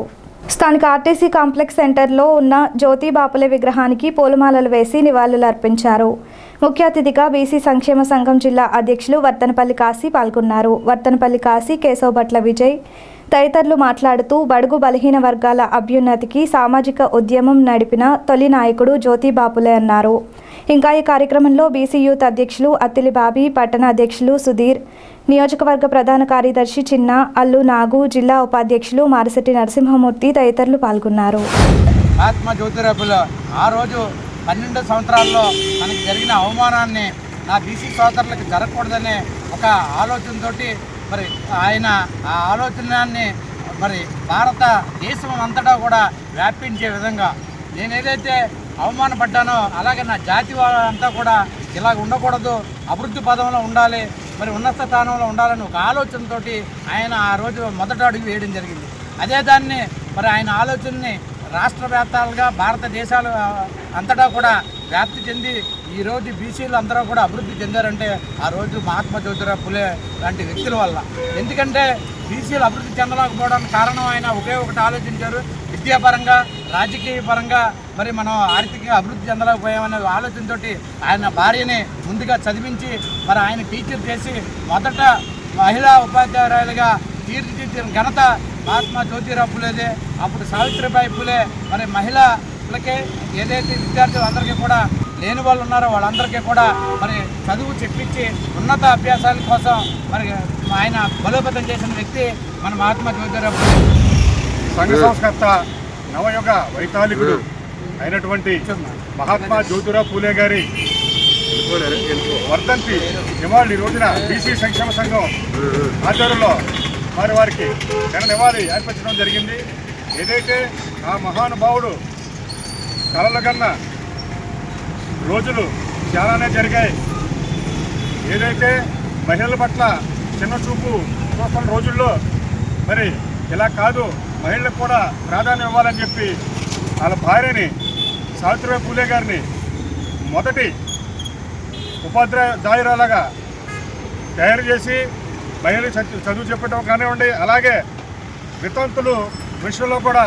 స్థానిక ఆర్టీసీ కాంప్లెక్స్ సెంటర్లో ఉన్న జ్యోతి బాపులే విగ్రహానికి పూలమాలలు వేసి నివాళులు అర్పించారు. ముఖ్య అతిథిగా బీసీ సంక్షేమ సంఘం జిల్లా అధ్యక్షులు వర్తనపల్లి కాశీ పాల్గొన్నారు. వర్తనపల్లి కాశీ, కేశవ్ భట్ల విజయ్ తదితరులు మాట్లాడుతూ బడుగు బలహీన వర్గాల అభ్యున్నతికి సామాజిక ఉద్యమం నడిపిన తొలి నాయకుడు జ్యోతి బాపులే అన్నారు. ఇంకా ఈ కార్యక్రమంలో బీసీ యూత్ అధ్యక్షులు అత్తిలి బాబీ, పట్టణ అధ్యక్షులు సుధీర్, నియోజకవర్గ ప్రధాన కార్యదర్శి చిన్న, అల్లు నాగు, జిల్లా ఉపాధ్యక్షులు మారిశెట్టి నరసింహమూర్తి తదితరులు పాల్గొన్నారు. మహాత్మా జ్యోతిరావు ఆ రోజు 12 సంవత్సరాల్లో మనకి జరిగిన అవమానాన్ని నా బీసీ సోదరులకు జరగకూడదనే ఒక ఆలోచనతోటి మరి ఆయన ఆ ఆలోచనాన్ని మరి భారతదేశం అంతటా కూడా వ్యాపించే విధంగా నేను ఏదైతే అవమానపడ్డానో అలాగే నా జాతి అంతా కూడా ఇలా ఉండకూడదు, అభివృద్ధి పదంలో ఉండాలి, మరి ఉన్నత స్థానంలో ఉండాలని ఒక ఆలోచనతోటి ఆయన ఆ రోజు మొదట అడుగు వేయడం జరిగింది. అదే దాన్ని మరి ఆయన ఆలోచనని రాష్ట్ర వ్యాప్తాలుగా భారతదేశాలు అంతటా కూడా వ్యాప్తి చెంది ఈరోజు బీసీలు అందరూ కూడా అభివృద్ధి చెందారంటే ఆ రోజు మహాత్మా జ్యోతిరావు ఫులే లాంటి వ్యక్తుల వల్ల. ఎందుకంటే బీసీలు అభివృద్ధి చెందలేకపోవడానికి కారణం ఆయన ఒకే ఒకటి ఆలోచించారు, విద్యాపరంగా, రాజకీయ పరంగా మరి మనం ఆర్థికంగా అభివృద్ధి చెందలేకపోయామనే ఆలోచనతో ఆయన భార్యని ముందుగా చదివించి మరి ఆయన టీచర్ చేసి మొదట మహిళా ఉపాధ్యాయురాలుగా తీర్చిదిద్దిన ఘనత మహాత్మా జ్యోతిరావు ఫులేదే. అప్పుడు సావిత్రిబాయి ఫులే మరి మహిళలకే ఏదైతే విద్యార్థులు అందరికీ కూడా లేని వాళ్ళు ఉన్నారో వాళ్ళందరికీ కూడా మరి చదువు చెప్పించి ఉన్నత అభ్యాసాల కోసం మరి ఆయన బలోపేతం చేసిన వ్యక్తి మన మహాత్మా జ్యోతిరావు ఫులే. సంఘ సంస్కర్త, నవయుగ వైతాళికుడు అయినటువంటి మహాత్మా జ్యోతిరావు ఫూలే గారి వర్ధంతి నివాళి రోజున బీసీ సంక్షేమ సంఘం ఆధ్వర్యంలో మరి వారికి ఘన నివాళి ఏర్పరచడం జరిగింది. ఏదైతే ఆ మహానుభావుడు కలలు కన్నా రోజులు చాలానే జరిగాయి. ఏదైతే మహిళల పట్ల చిన్న చూపు చూస్తున్న రోజుల్లో మరి ఇలా కాదు, మహిళలకు కూడా ప్రాధాన్యం ఇవ్వాలని చెప్పి వాళ్ళ భార్యని సావిత్రిబాయి ఫూలే గారిని మొదటి ఉపాధ్యాయురాలుగా తయారు చేసి మహిళలు చదువు చెప్పడం కానివ్వండి, అలాగే వితంతులు విషయంలో కూడా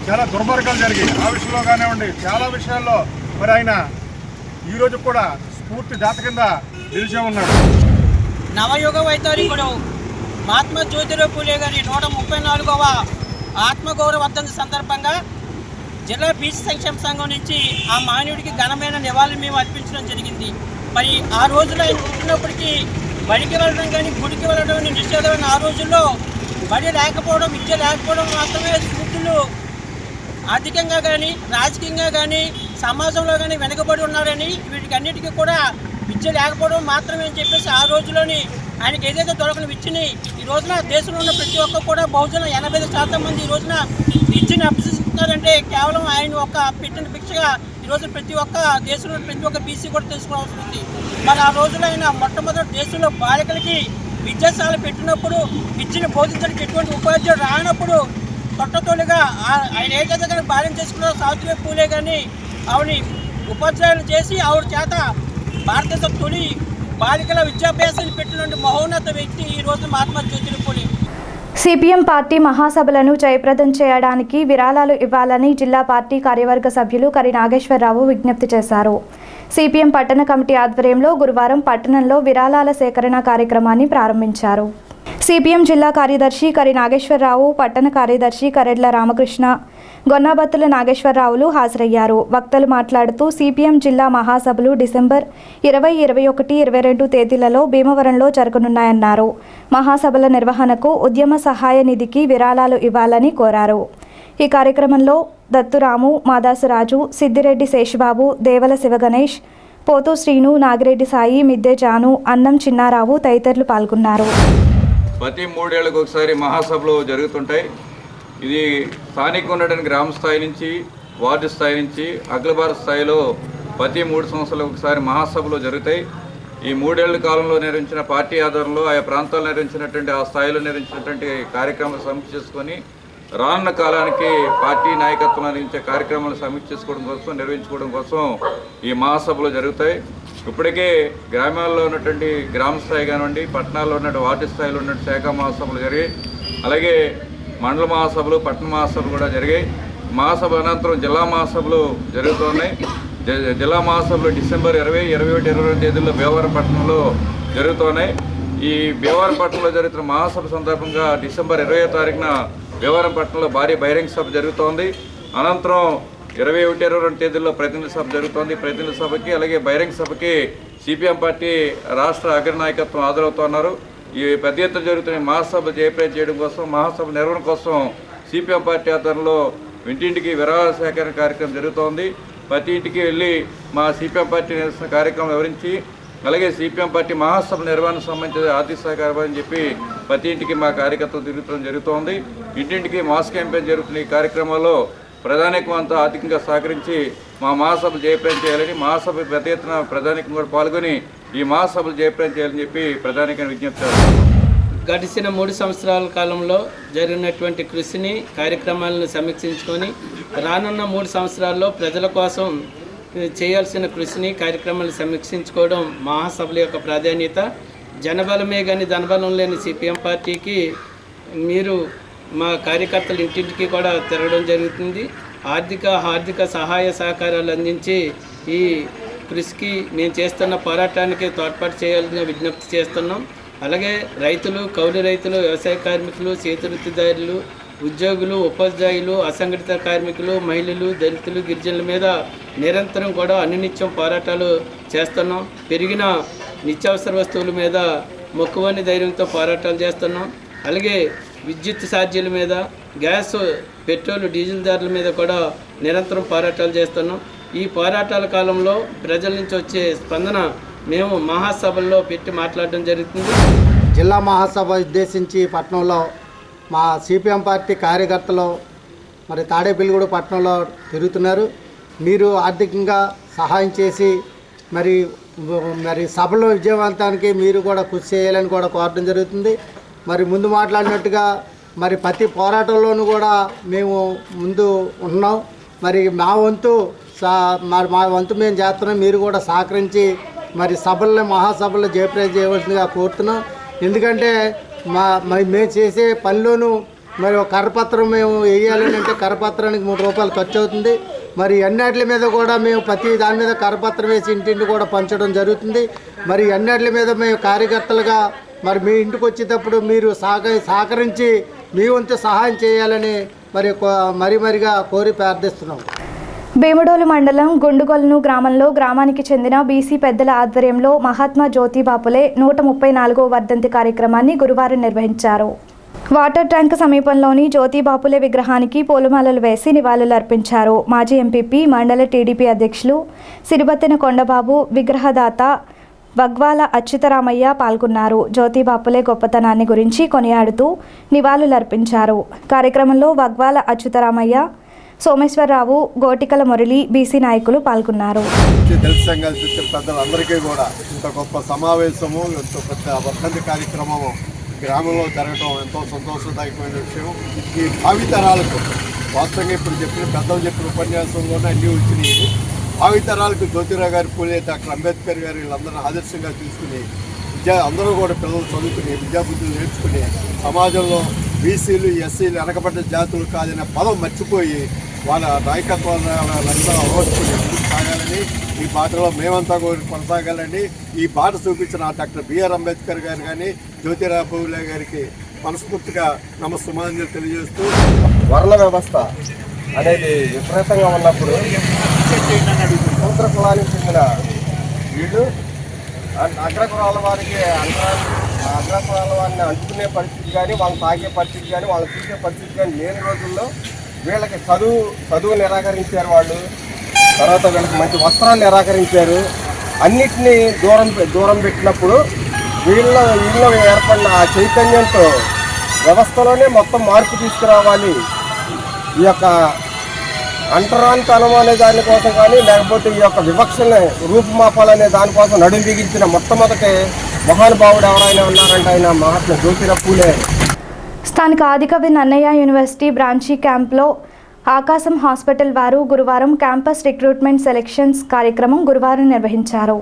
చాలా దుర్మార్గాలు జరిగాయి. ఆ విషయంలో కానివ్వండి, చాలా విషయాల్లో మరి ఆయన ఈరోజు కూడా స్ఫూర్తి దాత కింద నిలిచే ఉన్నాడు. నవయుగ వైతాళికుడు మహాత్మా జ్యోతిరావు పూలే గారి 134వ ఆత్మగౌరవ వర్ధంతి సందర్భంగా జిల్లా బీసీ సంక్షేమ సంఘం నుంచి ఆ మానవుడికి ఘనమైన నివాళులు మేము అర్పించడం జరిగింది. మరి ఆ రోజులో ఆయన పుట్టినప్పటికీ బడికి వెళ్ళడం కానీ గుడికి వెళ్ళడం నిషేధమైన ఆ రోజుల్లో బడి లేకపోవడం, విద్య లేకపోవడం మాత్రమే స్ఫూర్తులు ఆర్థికంగా కానీ రాజకీయంగా కానీ సమాజంలో కానీ వెనుకబడి ఉన్నారని, వీటికి అన్నిటికీ కూడా విద్య లేకపోవడం మాత్రమే అని చెప్పేసి ఆ రోజులోని ఆయనకి ఏదైతే దొరకని విద్యని ఈ రోజున దేశంలో ఉన్న ప్రతి ఒక్కరు కూడా బహుజన 85% మంది ఈ రోజున విద్యను అభ్యసిస్తున్నారంటే కేవలం ఆయన ఒక పెట్టిన భిక్షగా ఈరోజు ప్రతి ఒక్క దేశంలో ప్రతి ఒక్క బీసీ కూడా తెలుసుకోవాల్సి ఉంది. మరి ఆ రోజులో ఆయన మొట్టమొదటి దేశంలో బాలికలకి విద్యాశాల పెట్టినప్పుడు విద్యను బోధించడానికి ఎటువంటి ఉపాధ్యాయుడు రానప్పుడు తొట్టతోలుగా ఆయన ఏదైతే కానీ భార్యం చేసుకున్నారో సావిత్రిబాయి పూలే కానీ ఆవిడని ఉపాధ్యాయులు చేసి ఆవిడ చేత భారతదేశ తొలి బాలికల విద్యాభ్యాసాన్ని పెట్టినటువంటి మహోన్నత వ్యక్తి ఈ రోజు మహాత్మా జ్యోతిరావు పూలే. సిపిఎం పార్టీ మహాసభలను జయప్రదం చేయడానికి విరాళాలు ఇవ్వాలని జిల్లా పార్టీ కార్యవర్గ సభ్యులు కరి నాగేశ్వరరావు విజ్ఞప్తి చేశారు. సిపిఎం పట్టణ కమిటీ ఆధ్వర్యంలో గురువారం పట్టణంలో విరాళాల సేకరణ కార్యక్రమాన్ని ప్రారంభించారు. సిపిఎం జిల్లా కార్యదర్శి కరి నాగేశ్వరరావు, పట్టణ కార్యదర్శి కరెడ్ల రామకృష్ణ, గొన్నాబత్తుల నాగేశ్వరరావులు హాజరయ్యారు. వక్తలు మాట్లాడుతూ సిపిఎం జిల్లా మహాసభలు డిసెంబర్ 20, 21, 22 తేదీలలో భీమవరంలో జరగనున్నాయన్నారు. మహాసభల నిర్వహణకు ఉద్యమ సహాయ నిధికి విరాళాలు ఇవ్వాలని కోరారు. ఈ కార్యక్రమంలో దత్తురాము, మాదాసురాజు, సిద్దిరెడ్డి శేషబాబు, దేవల శివగణేష్, పోతు శ్రీను, నాగిరెడ్డి సాయి, మిద్దె జాను, అన్నం చిన్నారావు తదితరులు పాల్గొన్నారు. ప్రతి 3 ఏళ్ళకు ఒకసారి మహాసభలు జరుగుతుంటాయి. ఇది స్థానికంగా ఉన్నటువంటి గ్రామ స్థాయి నుంచి, వార్డు స్థాయి నుంచి, అఖిల భారత స్థాయిలో ప్రతి 3 సంవత్సరాలకు ఒకసారి మహాసభలు జరుగుతాయి. ఈ 3 ఏళ్ల కాలంలో నిర్వహించిన పార్టీ ఆధారంలో ఆయా ప్రాంతాల్లో నిర్వహించినటువంటి ఆ స్థాయిలో నిర్వహించినటువంటి కార్యక్రమాలు సమీక్ష చేసుకొని రానున్న కాలానికి పార్టీ నాయకత్వం నిర్వహించే కార్యక్రమాలు సమీక్ష చేసుకోవడం కోసం, నిర్వహించుకోవడం కోసం ఈ మహాసభలు జరుగుతాయి. ఇప్పటికే గ్రామాల్లో ఉన్నటువంటి గ్రామ స్థాయి కానివ్వండి, పట్టణాల్లో ఉన్నటువంటి వార్డు స్థాయిలో ఉన్నటువంటి శాఖ మహాసభలు జరిగాయి. అలాగే మండల మహాసభలు, పట్టణ మహాసభలు కూడా జరిగాయి. మహాసభ అనంతరం జిల్లా మహాసభలు జరుగుతున్నాయి. జిల్లా మహాసభలు డిసెంబర్ 20, 21, 22 తేదీల్లో భీమవరం పట్టణంలో జరుగుతున్నాయి. ఈ భీమవరం పట్టణంలో జరుగుతున్న మహాసభ సందర్భంగా డిసెంబర్ 20వ తారీఖున భీమవరం పట్టణంలో భారీ బహిరంగ సభ జరుగుతోంది. అనంతరం 21, 22 తేదీల్లో ప్రతినిధి సభ జరుగుతోంది. ప్రతినిధి సభకి అలాగే బహిరంగ సభకి సిపిఎం పార్టీ రాష్ట్ర అగ్రనాయకత్వం హాజరవుతున్నారు. ఈ పెద్ద ఎత్తున జరుగుతున్న మహాసభ జయప్రదం చేయడం కోసం, మహాసభ నిర్వహణ కోసం సిపిఎం పార్టీ ఆధ్వర్యంలో ఇంటింటికి విరాళ సేకరణ కార్యక్రమం జరుగుతోంది. ప్రతి ఇంటికి వెళ్ళి మా సిపిఎం పార్టీ నిరసన కార్యక్రమం వివరించి, అలాగే సిపిఎం పార్టీ మహాసభ నిర్వహణకు సంబంధించిన ఆర్థిక సహకారం అని చెప్పి ప్రతి ఇంటికి మా కార్యకర్తలు తిరుగుతూ జరుగుతోంది. ఇంటింటికి మాస్ క్యాంపెయిన్ జరుగుతున్న ఈ కార్యక్రమాల్లో ప్రధానికం అంతా ఆర్థికంగా సహకరించి మా మహాసభలు జయప్రదం చేయాలని, మహాసభ పెద్ద ఎత్తున ప్రధానికం కూడా పాల్గొని ఈ మహాసభలు జయప్రదం చేయాలని చెప్పి ప్రధానికం విజ్ఞప్తి చేస్తారు. గడిచిన 3 సంవత్సరాల కాలంలో జరిగినటువంటి కృషిని, కార్యక్రమాలను సమీక్షించుకొని రానున్న 3 సంవత్సరాల్లో ప్రజల కోసం చేయాల్సిన కృషిని, కార్యక్రమాలను సమీక్షించుకోవడం మహాసభల యొక్క ప్రాధాన్యత. జనబలమే కానీ ధనబలం లేని సిపిఎం పార్టీకి మీరు మా కార్యకర్తలు ఇంటింటికి కూడా తిరగడం జరుగుతుంది. ఆర్థిక సహాయ సహకారాలు అందించి ఈ కృషికి మేము చేస్తున్న పోరాటానికి తోడ్పాటు చేయాలని విజ్ఞప్తి చేస్తున్నాం. అలాగే రైతులు, కౌలు రైతులు, వ్యవసాయ కార్మికులు, చేతివృత్తిదారులు, ఉద్యోగులు, ఉపాధ్యాయులు, అసంఘటిత కార్మికులు, మహిళలు, దళితులు, గిరిజనుల మీద నిరంతరం కూడా అనినిత్యం పోరాటాలు చేస్తున్నాం. పెరిగిన నిత్యావసర వస్తువుల మీద మొక్కువని ధైర్యంతో పోరాటాలు చేస్తున్నాం. అలాగే విద్యుత్ ఛార్జీల మీద, గ్యాస్, పెట్రోల్, డీజిల్ ధరల మీద కూడా నిరంతరం పోరాటాలు చేస్తున్నాం. ఈ పోరాటాల కాలంలో ప్రజల నుంచి వచ్చే స్పందన మేము మహాసభల్లో పెట్టి మాట్లాడడం జరుగుతుంది. జిల్లా మహాసభ ఉద్దేశించి పట్టణంలో మా సిపిఎం పార్టీ కార్యకర్తలు మరి తాడేపల్లిగూడ పట్టణంలో తిరుగుతున్నారు. మీరు ఆర్థికంగా సహాయం చేసి మరి సభలో విజయవంతానికి మీరు కూడా కృషి చేయాలని కూడా కోరడం జరుగుతుంది. మరి ముందు మాట్లాడినట్టుగా మరి ప్రతి పోరాటంలోనూ కూడా మేము ముందు ఉన్నాం. మరి మా వంతు మేము చేస్తున్నాం. మీరు కూడా సహకరించి మరి మహాసభల్లో జయప్రదం చేయవలసిందిగా కోరుతున్నాం. ఎందుకంటే మేము చేసే పనిలోనూ మరి ఒక కరపత్రం మేము వేయాలని అంటే కరపత్రానికి 3 రూపాయలు ఖర్చు అవుతుంది. మరి అన్నిటి మీద కూడా మేము ప్రతి దాని మీద కరపత్రం వేసి ఇంటింటి కూడా పంచడం జరుగుతుంది. మరి అన్నిటి మీద మేము కార్యకర్తలుగా మరి మీ ఇంటికి వచ్చేటప్పుడు మీరు సహకరించి మీ వంతు సహాయం చేయాలని మరిగా కోరి ప్రార్థిస్తున్నాం. భీమడోలు మండలం గుండుగొలను గ్రామంలో గ్రామానికి చెందిన బీసీ పెద్దల ఆధ్వర్యంలో మహాత్మా జ్యోతిబా ఫులే 134వ వర్ధంతి కార్యక్రమాన్ని గురువారం నిర్వహించారు. వాటర్ ట్యాంక్ సమీపంలోని జ్యోతిబా ఫులే విగ్రహానికి పూలమాలలు వేసి నివాళులు అర్పించారు. మాజీ ఎంపీపీ మండల టీడీపీ అధ్యక్షులు సిరిబత్తిన కొండబాబు, విగ్రహదాత వగ్వాల అచ్యుతరామయ్య పాల్గొన్నారు. జ్యోతిబా ఫులే గొప్పతనాన్ని గురించి కొనియాడుతూ నివాళులు అర్పించారు. కార్యక్రమంలో వగ్వాల అచ్యుతరామయ్య, సోమేశ్వరరావు, గోటికల మురళి, బీసీ నాయకులు పాల్గొన్నారు. దళిత సంఘాలు చూసిన పెద్దలందరికీ కూడా ఇంత గొప్ప సమావేశము, ఎంతో పెద్ద వర్ధంతి కార్యక్రమము గ్రామంలో జరగడం ఎంతో సంతోషదాయకమైన విషయం. ఈ భావితరాలకు వాస్తవంగా ఇప్పుడు పెద్దలు చెప్పిన ఉపన్యాసంలోనే అన్నీ వచ్చినాయి. భావితరాలకు జ్యోతిరావు గారి పూలే, డాక్టర్ అంబేద్కర్ గారు వీళ్ళందరూ ఆదర్శంగా తీసుకుని అందరూ కూడా పిల్లలు చదువుకుని విద్యాబుద్ధులు నేర్చుకుని సమాజంలో బీసీలు, ఎస్సీలు, వెనకబడ్డ జాతులు కాదనే పదం మర్చిపోయి వాళ్ళ నాయకత్వాన్ని అలవర్చుకుని ముందుకు సాగాలని, ఈ బాటలో మేమంతా కూడా కొనసాగాలని ఈ బాట చూపించిన డాక్టర్ బిఆర్ అంబేద్కర్ గారు కానీ జ్యోతిరావు పూలే గారికి మనస్ఫూర్తిగా నమస్సుమాంజలి తెలియజేస్తూ, వర్ణ వ్యవస్థ అనేది విపరీతంగా ఉన్నప్పుడు సముద్ర కులానికి చెందిన వీళ్ళు అగ్రకులాల వారికి అగ్రకులాల వారిని అంటుకునే పరిస్థితి కానీ, వాళ్ళని తాగే పరిస్థితి కానీ, వాళ్ళని చూసే పరిస్థితి కానీ లేని రోజుల్లో వీళ్ళకి చదువు నిరాకరించారు వాళ్ళు. తర్వాత వీళ్ళకి మంచి వస్త్రాలు నిరాకరించారు. అన్నిటినీ దూరం పెట్టినప్పుడు వీళ్ళలో ఏర్పడిన ఆ చైతన్యంతో వ్యవస్థలోనే మొత్తం మార్పు తీసుకురావాలి. ఈ యొక్క అంటరానితనం అనే దానికోసం కానీ, లేకపోతే ఈ యొక్క వివక్షని రూపుమాపాలనే దానికోసం నడుము బిగించిన మొట్టమొదటి మహానుభావుడు ఎవరైనా ఉన్నారంటే ఆయన మహాత్మా జ్యోతిరావు పూలే. స్థానిక ఆదికవి నన్నయ్య యూనివర్సిటీ బ్రాంచీ క్యాంప్లో ఆకాశం హాస్పిటల్ వారు గురువారం క్యాంపస్ రిక్రూట్మెంట్ సెలెక్షన్స్ కార్యక్రమం గురువారం నిర్వహించారు.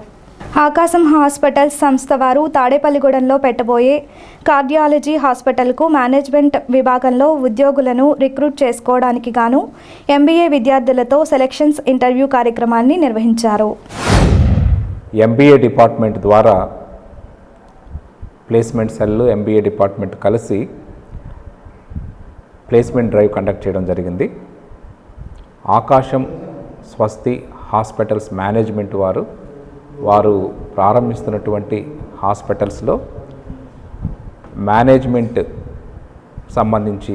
ఆకాశం హాస్పిటల్స్ సంస్థ వారు తాడేపల్లిగూడెంలో పెట్టబోయే కార్డియాలజీ హాస్పిటల్కు మేనేజ్మెంట్ విభాగంలో ఉద్యోగులను రిక్రూట్ చేసుకోవడానికి గాను ఎంబీఏ విద్యార్థులతో సెలెక్షన్స్ ఇంటర్వ్యూ కార్యక్రమాన్ని నిర్వహించారు. ఎంబీఏ డిపార్ట్మెంట్ ద్వారా ప్లేస్మెంట్ సెల్, ఎంబీఏ డిపార్ట్మెంట్ కలిసి ప్లేస్మెంట్ డ్రైవ్ కండక్ట్ చేయడం జరిగింది. ఆకాశం స్వస్తి హాస్పిటల్స్ మేనేజ్మెంట్ వారు ప్రారంభిస్తున్నటువంటి హాస్పిటల్స్లో మేనేజ్మెంట్ సంబంధించి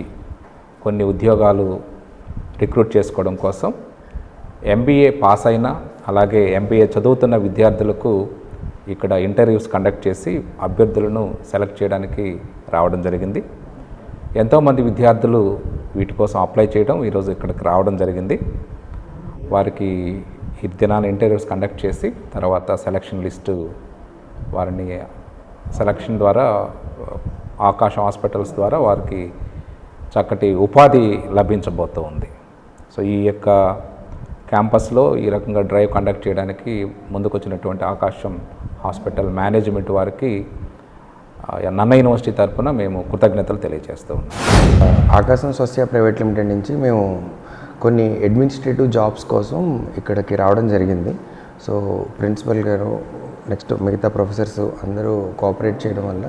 కొన్ని ఉద్యోగాలు రిక్రూట్ చేసుకోవడం కోసం ఎంబీఏ పాస్ అయిన, అలాగే ఎంబీఏ చదువుతున్న విద్యార్థులకు ఇక్కడ ఇంటర్వ్యూస్ కండక్ట్ చేసి అభ్యర్థులను సెలెక్ట్ చేయడానికి రావడం జరిగింది. ఎంతోమంది విద్యార్థులు వీటి కోసం అప్లై చేయడం, ఈరోజు ఇక్కడికి రావడం జరిగింది. వారికి ఈ దినాన ఇంటర్వ్యూస్ కండక్ట్ చేసి తర్వాత సెలక్షన్ లిస్టు వారిని సెలక్షన్ ద్వారా ఆకాశం హాస్పిటల్స్ ద్వారా వారికి చక్కటి ఉపాధి లభించబోతూ ఉంది. సో ఈ యొక్క క్యాంపస్లో ఈ రకంగా డ్రైవ్ కండక్ట్ చేయడానికి ముందుకొచ్చినటువంటి ఆకాశం హాస్పిటల్ మేనేజ్మెంట్ వారికి నన్నయ్య యూనివర్సిటీ తరఫున మేము కృతజ్ఞతలు తెలియజేస్తూ ఉన్నాం. ఆకాశం స్వస్య ప్రైవేట్ లిమిటెడ్ నుంచి మేము కొన్ని అడ్మినిస్ట్రేటివ్ జాబ్స్ కోసం ఇక్కడికి రావడం జరిగింది. సో ప్రిన్సిపల్ గారు, నెక్స్ట్ మిగతా ప్రొఫెసర్స్ అందరూ కోఆపరేట్ చేయడం వల్ల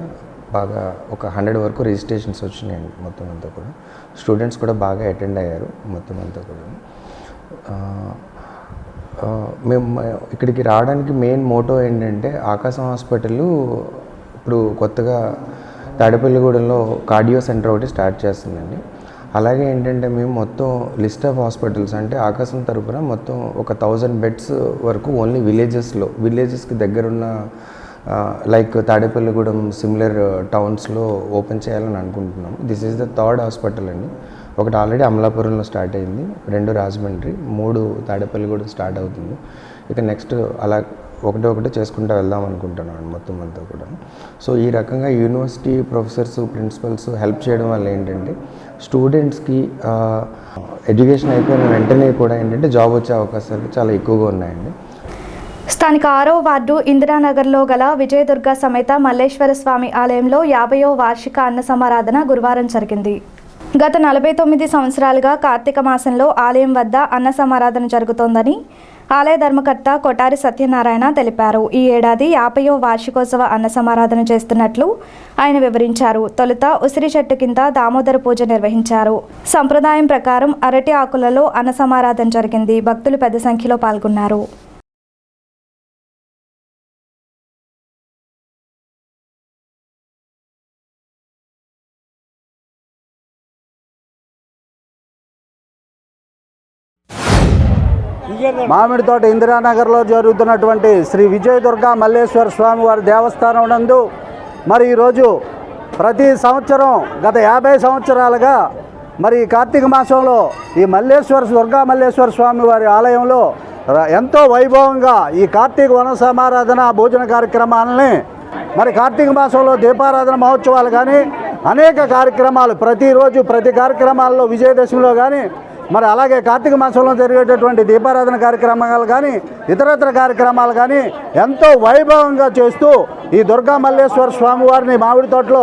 బాగా ఒక 100 వరకు రిజిస్ట్రేషన్స్ వచ్చినాయండి. మొత్తం అంతా కూడా స్టూడెంట్స్ కూడా బాగా అటెండ్ అయ్యారు. మొత్తం అంతా కూడా మేము ఇక్కడికి రావడానికి మెయిన్ మోటో ఏంటంటే, ఆకాశం హాస్పిటల్ ఇప్పుడు కొత్తగా తాడేపల్లిగూడెంలో కార్డియో సెంటర్ ఒకటి స్టార్ట్ చేస్తుందండి. అలాగే ఏంటంటే మేము మొత్తం లిస్ట్ ఆఫ్ హాస్పిటల్స్ అంటే ఆకాశం తరపున మొత్తం ఒక 1000 బెడ్స్ వరకు ఓన్లీ విలేజెస్కి దగ్గరున్న లైక్ తాడేపల్లిగూడెం సిమిలర్ టౌన్స్లో ఓపెన్ చేయాలని అనుకుంటున్నాము. This is the 3rd hospital అండి. ఒకటి ఆల్రెడీ అమలాపురంలో స్టార్ట్ అయింది, 2 రాజమండ్రి, 3 తాడేపల్లిగూడెం స్టార్ట్ అవుతుంది. ఇక నెక్స్ట్ అలా ఒకటి చేసుకుంటూ వెళ్దాం అనుకుంటున్నాను మొత్తం అంతా కూడా. సో ఈ రకంగా యూనివర్సిటీ ప్రొఫెసర్స్, ప్రిన్సిపల్స్ హెల్ప్ చేయడం వల్ల ఏంటంటే స్టూడెంట్స్కి ఎడ్యుకేషన్ అయిపోయిన వెంటనే కూడా ఏంటంటే జాబ్ వచ్చే అవకాశాలు చాలా ఎక్కువగా ఉన్నాయండి. స్థానిక 6వ వార్డు ఇందిరానగర్లో గల విజయదుర్గ సమేత మల్లేశ్వర స్వామి ఆలయంలో 50వ వార్షిక అన్న సమారాధన గురువారం జరిగింది. గత 49 సంవత్సరాలుగా కార్తీక మాసంలో ఆలయం వద్ద అన్న సమారాధన జరుగుతోందని ఆలయ ధర్మకర్త కొటారి సత్యనారాయణ తెలిపారు. ఈ ఏడాది 50వ వార్షికోత్సవ అన్న సమారాధన చేస్తున్నట్లు ఆయన వివరించారు. తొలుత ఉసిరి చెట్టు కింద దామోదర పూజ నిర్వహించారు. సంప్రదాయం ప్రకారం అరటి ఆకులలో అన్న సమారాధన జరిగింది. భక్తులు పెద్ద సంఖ్యలో పాల్గొన్నారు. మామిడితోట ఇందిరానగర్లో జరుగుతున్నటువంటి శ్రీ విజయదుర్గ మల్లేశ్వర స్వామి వారి దేవస్థానం నందు మరి ఈరోజు ప్రతి సంవత్సరం గత 50 సంవత్సరాలుగా మరి కార్తీక మాసంలో ఈ దుర్గా మల్లేశ్వర స్వామి వారి ఆలయంలో ఎంతో వైభవంగా ఈ కార్తీక వన సమారాధన భోజన కార్యక్రమాలని మరి కార్తీక మాసంలో దీపారాధన మహోత్సవాలు కానీ అనేక కార్యక్రమాలు ప్రతిరోజు ప్రతి కార్యక్రమాల్లో విజయదశమిలో కానీ మరి అలాగే కార్తీక మాసంలో జరిగేటటువంటి దీపారాధన కార్యక్రమాలు కానీ ఇతరత్ర కార్యక్రమాలు కానీ ఎంతో వైభవంగా చేస్తూ ఈ దుర్గా మల్లేశ్వర స్వామి వారిని మామిడి తోటలో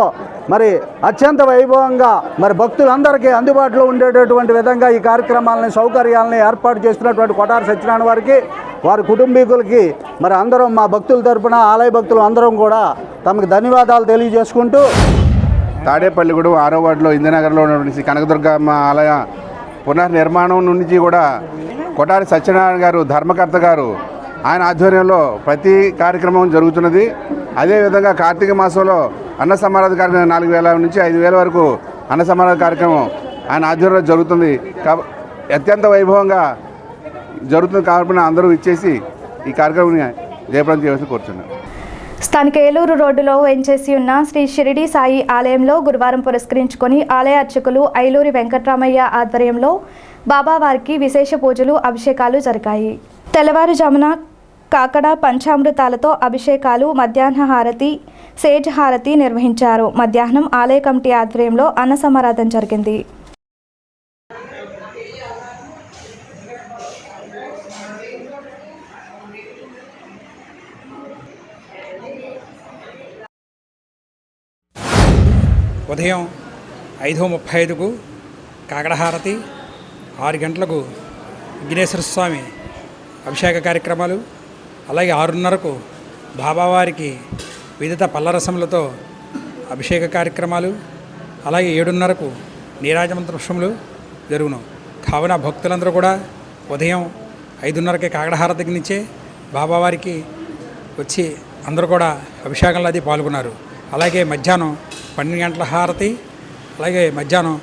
మరి అత్యంత వైభవంగా మరి భక్తులందరికీ అందుబాటులో ఉండేటటువంటి విధంగా ఈ కార్యక్రమాలని సౌకర్యాలని ఏర్పాటు చేస్తున్నటువంటి కొటారి సత్యనారాయణ వారికి వారి కుటుంబీకులకి మరి అందరం మా భక్తుల తరపున ఆలయ భక్తులు అందరం కూడా తమకు ధన్యవాదాలు తెలియజేసుకుంటూ తాడేపల్లిగూడెం 6వ వార్డులో ఇందిరానగర్లో ఉన్నటువంటి కనకదుర్గమ్మ ఆలయ పునర్నిర్మాణం నుంచి కూడా కొటారి సత్యనారాయణ గారు ధర్మకర్త గారు ఆయన ఆధ్వర్యంలో ప్రతి కార్యక్రమం జరుగుతున్నది. అదేవిధంగా కార్తీక మాసంలో అన్న సమారాధన కార్యక్రమం 4,000 నుంచి 5,000 వరకు అన్న సమారాధన కార్యక్రమం ఆయన ఆధ్వర్యంలో జరుగుతుంది. అత్యంత వైభవంగా జరుగుతుంది కాబట్టి అందరూ ఇచ్చేసి ఈ కార్యక్రమాన్ని జయప్రదం చేయవలసి కోరుతున్నాను. స్థానిక ఏలూరు రోడ్డులో వేంచేసి ఉన్న శ్రీ షిరిడి సాయి ఆలయంలో గురువారం పురస్కరించుకొని ఆలయ అర్చకులు ఐలూరి వెంకట్రామయ్య ఆధ్వర్యంలో బాబావారికి విశేష పూజలు అభిషేకాలు జరిగాయి. తెల్లవారుజామున కాకడ పంచామృతాలతో అభిషేకాలు, మధ్యాహ్న హారతి, సేజ్ హారతి నిర్వహించారు. మధ్యాహ్నం ఆలయ కమిటీ ఆధ్వర్యంలో అన్న సమారాధన జరిగింది. ఉదయం 5:35కు కాకడహారతి, 6 గంటలకు విఘ్నేశ్వర స్వామి అభిషేక కార్యక్రమాలు, అలాగే 6:30కు బాబావారికి వివిధ పల్లరసములతో అభిషేక కార్యక్రమాలు, అలాగే 7:30కు నీరాజమంత్ర పుష్పములు జరుగును. కావున భక్తులందరూ కూడా ఉదయం 5:30కి కాకడహారతి దగ్గర నుంచే బాబావారికి వచ్చి అందరూ కూడా అభిషేకంలో అది పాల్గొన్నారు. అలాగే మధ్యాహ్నం 12 గంటల హారతి, అలాగే మధ్యాహ్నం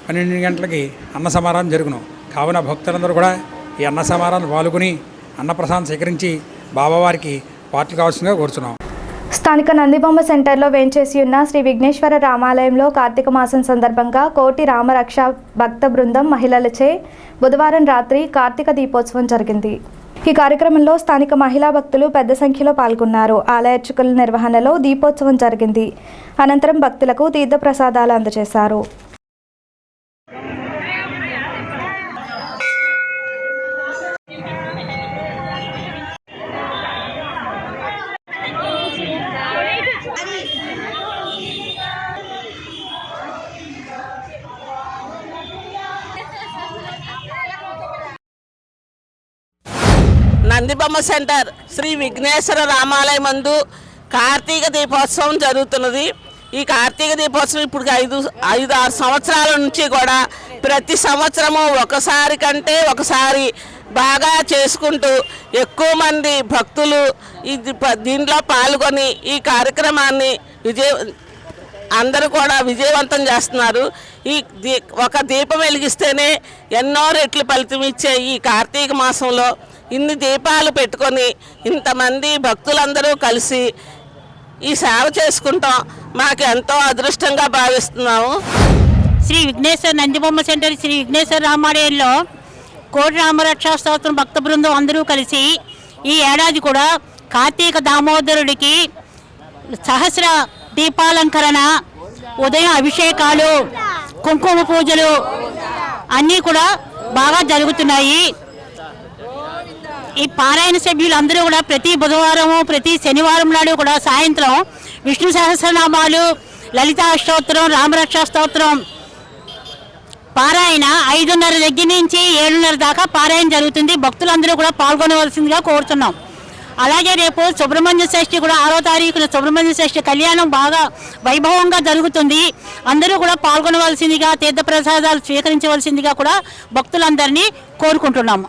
12 గంటలకి అన్న సమారాధన జరుగును. కావున భక్తులందరూ కూడా ఈ అన్న సమారాధన పాల్గొని అన్నప్రసాదం స్వీకరించి బాబావారికి పాటలు కావాల్సిందిగా కోరుచున్నాం. స్థానిక నందిబొమ్మ సెంటర్లో వేంచేసి ఉన్న శ్రీ విఘ్నేశ్వర రామాలయంలో కార్తీక మాసం సందర్భంగా కోటి రామరక్ష భక్త బృందం మహిళలచే బుధవారం రాత్రి కార్తీక దీపోత్సవం జరిగింది. ఈ కార్యక్రమంలో స్థానిక మహిళా భక్తులు పెద్ద సంఖ్యలో పాల్గొన్నారు. ఆలయ అర్చకుల నిర్వహణలో దీపోత్సవం జరిగింది. అనంతరం భక్తులకు తీర్థప్రసాదాలు అందజేశారు. నందిబొమ్మ సెంటర్ శ్రీ విఘ్నేశ్వర రామాలయం మందు కార్తీక దీపోత్సవం జరుగుతున్నది. ఈ కార్తీక దీపోత్సవం ఇప్పుడు 5-6 సంవత్సరాల నుంచి కూడా ప్రతి సంవత్సరము ఒకసారి కంటే ఒకసారి బాగా చేసుకుంటూ ఎక్కువ మంది భక్తులు దీంట్లో పాల్గొని ఈ కార్యక్రమాన్ని అందరూ కూడా విజయవంతం చేస్తున్నారు. ఒక దీపం వెలిగిస్తేనే ఎన్నో రెట్లు ఫలితం ఇచ్చే ఈ కార్తీక మాసంలో ఇన్ని దీపాలు పెట్టుకొని ఇంతమంది భక్తులందరూ కలిసి ఈ సేవ చేసుకుంటాం మాకు ఎంతో అదృష్టంగా భావిస్తున్నాము. శ్రీ విఘ్నేశ్వర నందిబొమ్మ సెంటర్ శ్రీ విఘ్నేశ్వర రామాలయంలో కోటి రామరక్షా స్తోత్రం భక్త బృందం అందరూ కలిసి ఈ ఏడాది కూడా కార్తీక దామోదరుడికి సహస్ర దీపాలంకరణ, ఉదయం అభిషేకాలు, కుంకుమ పూజలు అన్నీ కూడా బాగా జరుగుతున్నాయి. ఈ పారాయణ సభ్యులందరూ కూడా ప్రతి బుధవారము ప్రతి శనివారం నాడు కూడా సాయంత్రం విష్ణు సహస్రనామాలు, లలితా స్తోత్రం, రామరక్షా స్తోత్రం పారాయణ 5:30 దగ్గర నుంచి 7:30 దాకా పారాయణ జరుగుతుంది. భక్తులందరూ కూడా పాల్గొనవలసిందిగా కోరుతున్నాం. అలాగే రేపు సుబ్రహ్మణ్య షష్ఠి కూడా 6వ తారీఖున సుబ్రహ్మణ్య షష్ఠి కళ్యాణం బాగా వైభవంగా జరుగుతుంది. అందరూ కూడా పాల్గొనవలసిందిగా, తీర్థప్రసాదాలు స్వీకరించవలసిందిగా కూడా భక్తులందరినీ కోరుకుంటున్నాము.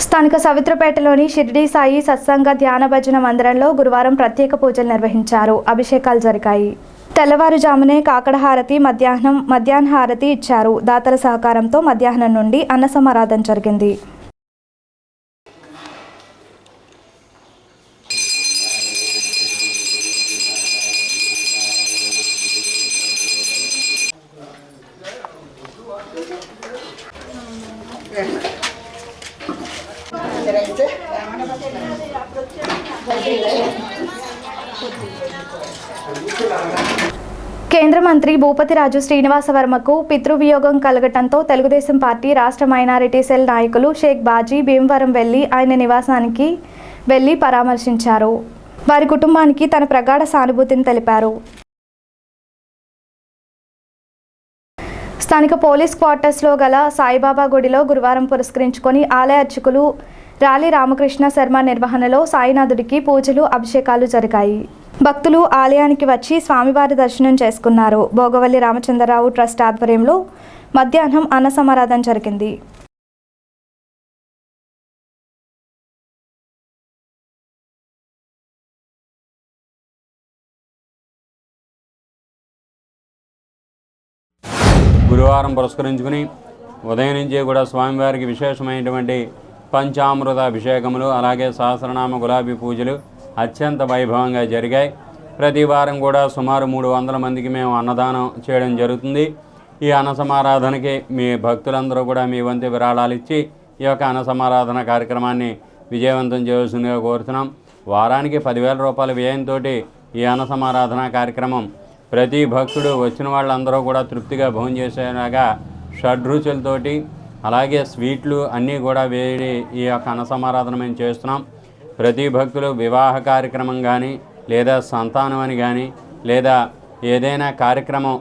స్థానిక సవిత్రపేటలోని షిర్డీ సాయి సత్సంగ ధ్యాన భజన మందిరంలో గురువారం ప్రత్యేక పూజలు నిర్వహించారు. అభిషేకాలు జరిగాయి. తెల్లవారుజామునే కాకడహారతి, మధ్యాహ్న హారతి ఇచ్చారు. దాతల సహకారంతో మధ్యాహ్నం నుండి అన్న సమారాధన జరిగింది. కేంద్ర మంత్రి భూపతిరాజు శ్రీనివాసవర్మకు పితృవియోగం కలగటంతో తెలుగుదేశం పార్టీ రాష్ట్ర మైనారిటీ సెల్ నాయకులు షేక్ బాజీ భీమవరం వెళ్లి ఆయన నివాసానికి వెళ్లి పరామర్శించారు. వారి కుటుంబానికి తన ప్రగాఢ సానుభూతిని తెలిపారు. స్థానిక పోలీస్ క్వార్టర్స్లో గల సాయిబాబా గుడిలో గురువారం పురస్కరించుకొని ఆలయ అర్చకులు రాలి రామకృష్ణ శర్మ నిర్వహణలో సాయినాథుడికి పూజలు, అభిషేకాలు జరిగాయి. భక్తులు ఆలయానికి వచ్చి స్వామివారి దర్శనం చేసుకున్నారు. భోగవల్లి రామచంద్రరావు ట్రస్ట్ ఆధ్వర్యంలో మధ్యాహ్నం అన్న సమారాధన జరిగింది. గురువారం పురస్కరించుకుని ఉదయం నుంచి కూడా స్వామివారికి విశేషమైనటువంటి పంచామృత అభిషేకములు, అలాగే సహస్రనామ గులాబీ పూజలు అత్యంత వైభవంగా జరిగాయి. ప్రతి వారం కూడా సుమారు 300 మందికి మేము అన్నదానం చేయడం జరుగుతుంది. ఈ అన్న సమారాధనకి మీ భక్తులందరూ కూడా మీ వంతు విరాళాలు ఇచ్చి ఈ యొక్క అన్న సమారాధన కార్యక్రమాన్ని విజయవంతం చేయవలసిందిగా కోరుతున్నాం. వారానికి 10,000 రూపాయల వ్యయంతో ఈ అన్న సమారాధన కార్యక్రమం ప్రతి భక్తుడు వచ్చిన వాళ్ళందరూ కూడా తృప్తిగా భోజనం చేసేలాగా షడ్రుచులతోటి, అలాగే స్వీట్లు అన్నీ కూడా వేడి ఈ యొక్క అన్న సమారాధన మేము చేస్తున్నాం. ప్రతి భక్తులు వివాహ కార్యక్రమం కానీ, లేదా సంతానం అని కానీ, లేదా ఏదైనా కార్యక్రమం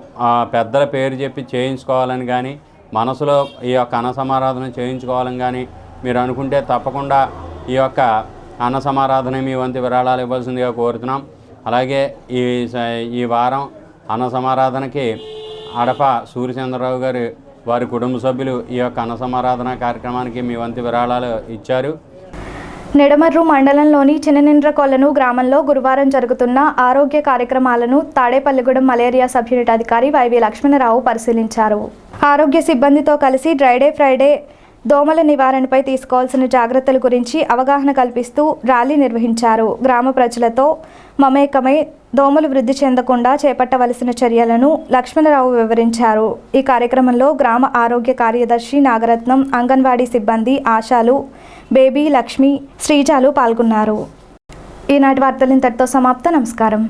పెద్దల పేరు చెప్పి చేయించుకోవాలని కానీ, మనసులో ఈ యొక్క అన్న సమారాధన చేయించుకోవాలని కానీ మీరు అనుకుంటే తప్పకుండా ఈ యొక్క అన్న సమారాధన మీ వంతు విరాళాలు ఇవ్వాల్సిందిగా కోరుతున్నాం. అలాగే ఈ వారం అన్న సమారాధనకి అడప సూర్యచంద్రరావు గారు వారి కుటుంబ సభ్యులు ఈ యొక్క అన్న సమారాధన కార్యక్రమానికి మీ వంతు విరాళాలు ఇచ్చారు. నిడమర్రు మండలంలోని చిన్ననిండ్రకొల్లను గ్రామంలో గురువారం జరుగుతున్న ఆరోగ్య కార్యక్రమాలను తాడేపల్లిగూడెం మలేరియా సబ్ యూనిట్ అధికారి వైవి లక్ష్మణరావు పరిశీలించారు. ఆరోగ్య సిబ్బందితో కలిసి డ్రైడే ఫ్రైడే దోమల నివారణపై తీసుకోవాల్సిన జాగ్రత్తల గురించి అవగాహన కల్పిస్తూ ర్యాలీ నిర్వహించారు. గ్రామ ప్రజలతో మమేకమై దోమలు వృద్ధి చెందకుండా చేపట్టవలసిన చర్యలను లక్ష్మణరావు వివరించారు. ఈ కార్యక్రమంలో గ్రామ ఆరోగ్య కార్యదర్శి నాగరత్నం, అంగన్వాడీ సిబ్బంది, ఆశాలు, బేబీ, లక్ష్మి, శ్రీజాలు పాల్గొన్నారు. ఈనాటి వార్తలు ఇంతటితో సమాప్తం. నమస్కారం.